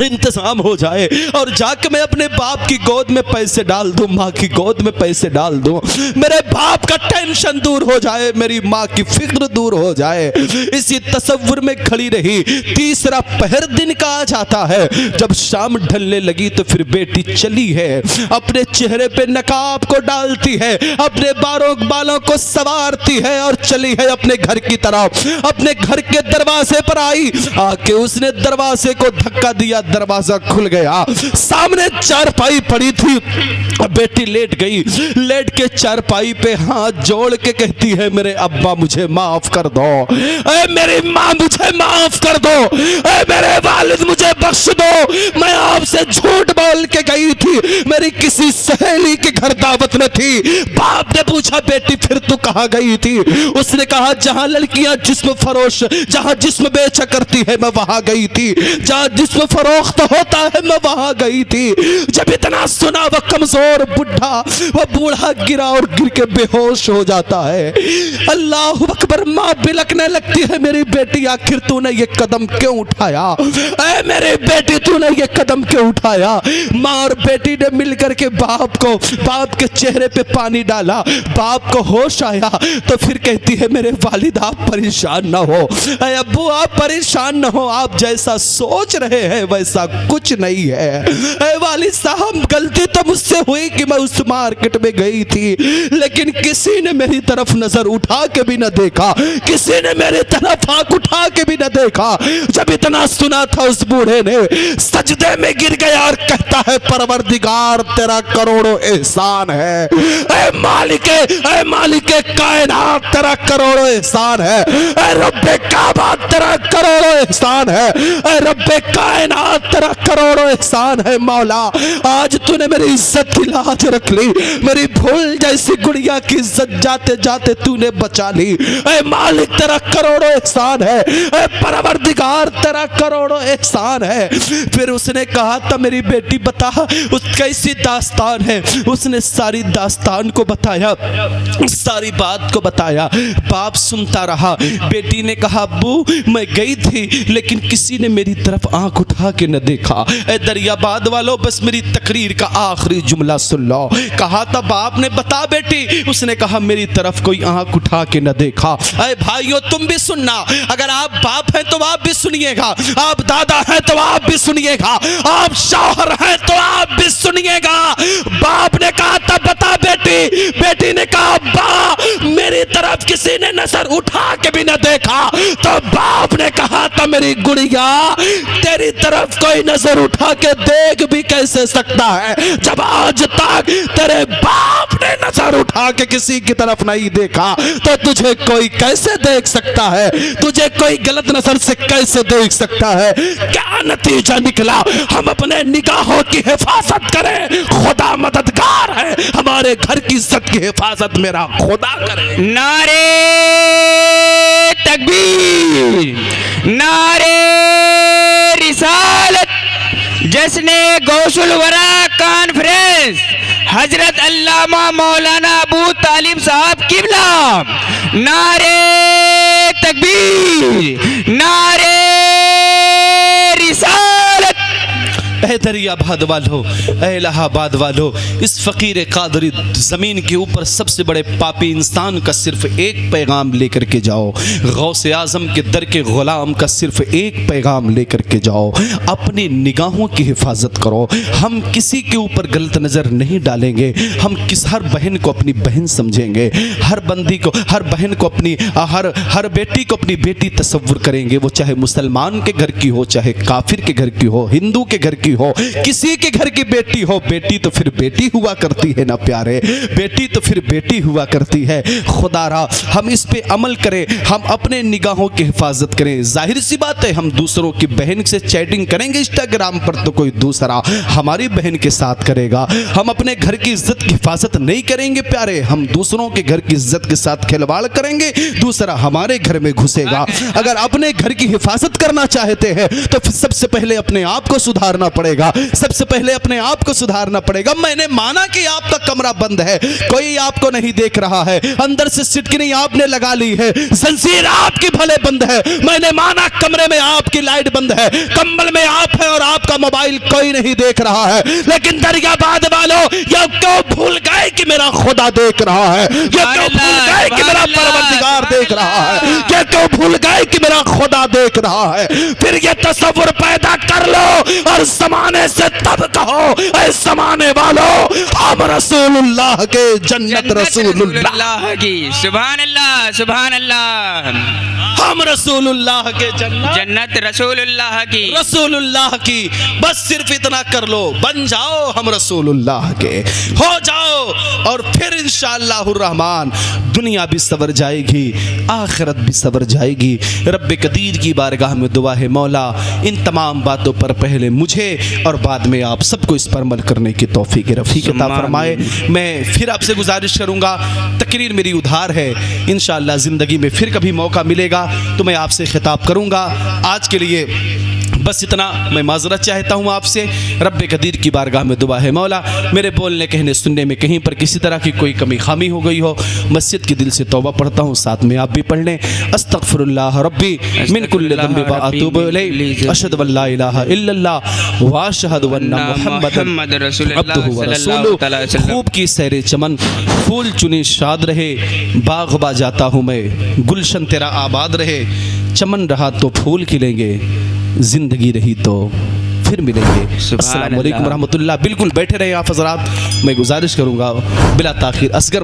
इंतजाम हो जाए और जाके मैं अपने बाप की गोद में पैसे डाल दूं, माँ की गोद में पैसे डाल दूं, मेरे बाप का टेंशन दूर हो जाए, मेरी माँ की फिक्र दूर हो जाए। इसी तसव्वुर में खड़ी रही। तीसरा पहर दिन का आ जाता है, जब शाम ढलने लगी तो फिर बेटी चली है, अपने चेहरे पे नकाब को डालती है, अपने बालों को सवारती है और चली है अपने घर की तरफ। अपने घर के दरवाजे पर आई, आके उसने दरवाजे को धक्का दिया, दरवाजा खुल गया, सामने चारपाई पड़ी थी, बेटी लेट गई, लेट के चारपाई पे हाथ जोड़ के कहती है मेरे अब्बा मुझे माफ कर दो, ऐ मेरी माँ मुझे माफ कर दो, ऐ मेरे वालिद मुझे बख्श दो, मैं आपसे झूठ बोल के गई थी, मेरी किसी सहेली के घर दावत न थी। बाप ने पूछा बेटी फिर तू कहाँ गई थी? उसने कहा जहां लड़कियां जिस्म फरोश, जहां जिस्म बेचा करती है मैं वहां गई थी, जहां जिस्म फरोख्त होता है मैं वहां गई थी। जब इतना सुना वह कमजोर बुढ़ा, वह बूढ़ा गिरा और गिर के बेहोश हो जाता है। अल्लाह अकबर। माँ बिलकने लगती है मेरी बेटी आखिर तूने ये कदम क्यों उठाया? ऐ मेरी बेटी तूने ये कदम क्यों उठाया? माँ और बेटी ने मिलकर के बाप के चेहरे पे पानी डाला, बाप को होश आया तो फिर कहती है मेरे वालिद आप परेशान ना हो, ऐ अब्बू आप परेशान ना हो, आप जैसा सोच रहे हैं वैसा कुछ नहीं है। ऐ वालिद साहब गलती तो मुझसे हुई कि मैं उस मार्केट में गई थी, लेकिन किसी ने मेरी तरफ नजर उठा के भी न देखा, किसी ने मेरी तरफ आंख उठा के भी न देखा। जब इतना सुना था उस बूढ़े ने सजदे में गिर गया और कहता है परवरदिगार तेरा करोड़ों एहसान है, ऐ मालिके कायनात तेरा करोड़ों एहसान है, ऐ रब्बे काबा तेरा करोड़ों एहसान है, ऐ रब्बे कायनात तेरा करोड़ों एहसान है। मौला आज तूने मेरी इज्जत की लाज रख ली, मेरी भूल जैसी गुड़िया की इज्जत जाते जाते तूने बचा ली, ऐ मालिक तेरा करोड़ों एहसान है, ऐ परवरदिगार तेरा करोड़ों एहसान है। फिर उसने कहा था मेरी बेटी बता उस कैसी दास्तान है? उसने सारी दास्तान को बताया, सारी बात को बताया। बाप सुनता रहा। बेटी ने कहा अब्बू मैं गई थी लेकिन किसी ने मेरी तरफ आंख उठा के न देखा। ए दरियाबाद वालों बस मेरी तकरीर का आखिरी जुमला सुन लो। कहा था बाप ने बता बेटी, उसने कहा मेरी तरफ कोई आंख उठा के न देखा। अरे भाइयों तुम भी सुनना, अगर आप बाप हैं तो आप भी सुनिएगा, आप दादा हैं तो आप भी सुनिएगा, आप शौहर हैं तो आप भी सुनिएगा। बाप ने कहा था बता बेटी, बेटी ने कहा बा मेरी तरफ किसी ने नजर उठा के भी न देखा। तो बाप ने कहा था मेरी गुड़िया तेरी तरफ कोई नजर उठा के देख भी कैसे सकता है जब आज तक तेरे बाप ने नजर उठा के किसी की तरफ नहीं देखा, तो तुझे कोई कैसे देख सकता है? तुझे कोई गलत नजर से कैसे देख सकता है? क्या नतीजा निकला? हम अपने निगाहों की हिफाजत करें, खुदा मददगार है, हमारे घर की इज्जत की हिफाजत मेरा खुदा करे। नारे तकबीर, नारे रिसालत, जश्ने गौसुल वरा कॉन्फ्रेंस हजरत अल्लामा मौलाना अबू तालिब साहब किबला। नारे तकबीर, नारे रिसालत। दरियाबाद वालों, इलाहाबाद वालों, इस फकीर कादरी ज़मीन के ऊपर सबसे बड़े पापी इंसान का सिर्फ एक पैगाम लेकर के जाओ। गौसे आज़म के दर के ग़ुलाम का सिर्फ एक पैगाम लेकर के जाओ। अपनी निगाहों की हिफाजत करो। हम किसी के ऊपर गलत नज़र नहीं डालेंगे। हम हर बहन को अपनी बहन समझेंगे, हर बंदी को, हर बहन को अपनी, हर बेटी को अपनी बेटी तसव्वुर करेंगे। वो चाहे मुसलमान के घर की हो, चाहे काफिर के घर की हो, हिंदू के घर की हो, किसी के घर की बेटी हो। बेटी तो फिर बेटी हुआ करती है ना प्यारे, बेटी तो फिर बेटी हुआ करती है। खुदारा हम इस पे अमल करें, हम अपने निगाहों की हिफाजत करें। जाहिर सी बात है हम दूसरों की बहन से चैटिंग करेंगे इंस्टाग्राम पर तो कोई दूसरा हमारी बहन के साथ करेगा। हम अपने घर की इज्जत की हिफाजत नहीं करेंगे प्यारे, हम दूसरों के घर की इज्जत के साथ खिलवाड़ करेंगे, दूसरा हमारे घर में घुसेगा। अगर अपने घर की हिफाजत करना चाहते हैं तो सबसे पहले अपने आप को सुधारना पड़ेगा। पड़ेगा, सबसे पहले अपने आप को सुधारना पड़ेगा। मैंने माना कि आपका कमरा बंद है, कोई आपको नहीं देख रहा है, अंदर से सिटकिनी आपने लगा ली है, जंजीर आपकी भले बंद है, मैंने माना कमरे में आपकी लाइट बंद है, कंबल में आप है और आपका मोबाइल कोई नहीं देख रहा है, लेकिन दरियाबाद वालों ये क्यों भूल गए कि मेरा खुदा देख रहा है, ये क्यों भूल गए कि मेरा परवरदिगार देख रहा है, ये क्यों भूल गए कि मेरा खुदा देख रहा है। फिर ये तसव्वुर पैदा कर लो और जमाने से तब कहो, ऐ जमाने वालों हम रसूलुल्लाह के जन्नत रसूलुल्लाह की। सुभान अल्लाह, सुभान अल्लाह। हम रसूलुल्लाह के जन्नत रसूलुल्लाह की, रसूलुल्लाह की। बस सिर्फ इतना कर लो, बन जाओ हम रसूलुल्लाह के, हो जाओ, और फिर इंशाअल्लाहुर रहमान दुनिया भी सवर जाएगी, आखिरत भी सवर जाएगी। रब्ब कदीर की बारगाह में दुआ है, मौला इन तमाम बातों पर पहले मुझे और बाद में आप सबको इस पर अमल करने की तौफीक रफ़ीक अता फरमाए। मैं फिर आपसे गुजारिश करूँगा, तकरीर मेरी उधार है, इंशाअल्लाह ज़िंदगी में फिर कभी मौका मिलेगा तो मैं आपसे खिताब करूँगा। आज के लिए बस इतना मैं माजरत चाहता हूँ आपसे। रब्ब कदीर की बारगाह में दुआ है, मौला मेरे बोलने कहने सुनने में कहीं पर किसी तरह की कोई कमी खामी हो गई हो, मस्जिद के दिल से तौबा पढ़ता हूँ, साथ में आप भी पढ़ लें। अस्तगफिरुल्लाह रब्बी मिन कुल्लि ज़ंबि व अतूबु इलैहि, अशहदु अन ला इलाहा इल्लल्लाह व अशहदु अन्न मुहम्मदन अब्दुहु व रसूलुहु। खूब की सैरे चमन, फूल चुनी शाद रहे, बाग बा जाता हूँ मैं, गुलशन तेरा आबाद रहे, चमन रहा तो फूल खिलेंगे, जिंदगी रही तो फिर मिलेंगे। अस्सलाम वालेकुम रहमतुल्लाह। बिल्कुल बैठे रहे आप हज़रात, मैं गुजारिश करूँगा बिला ताख़ीर असगर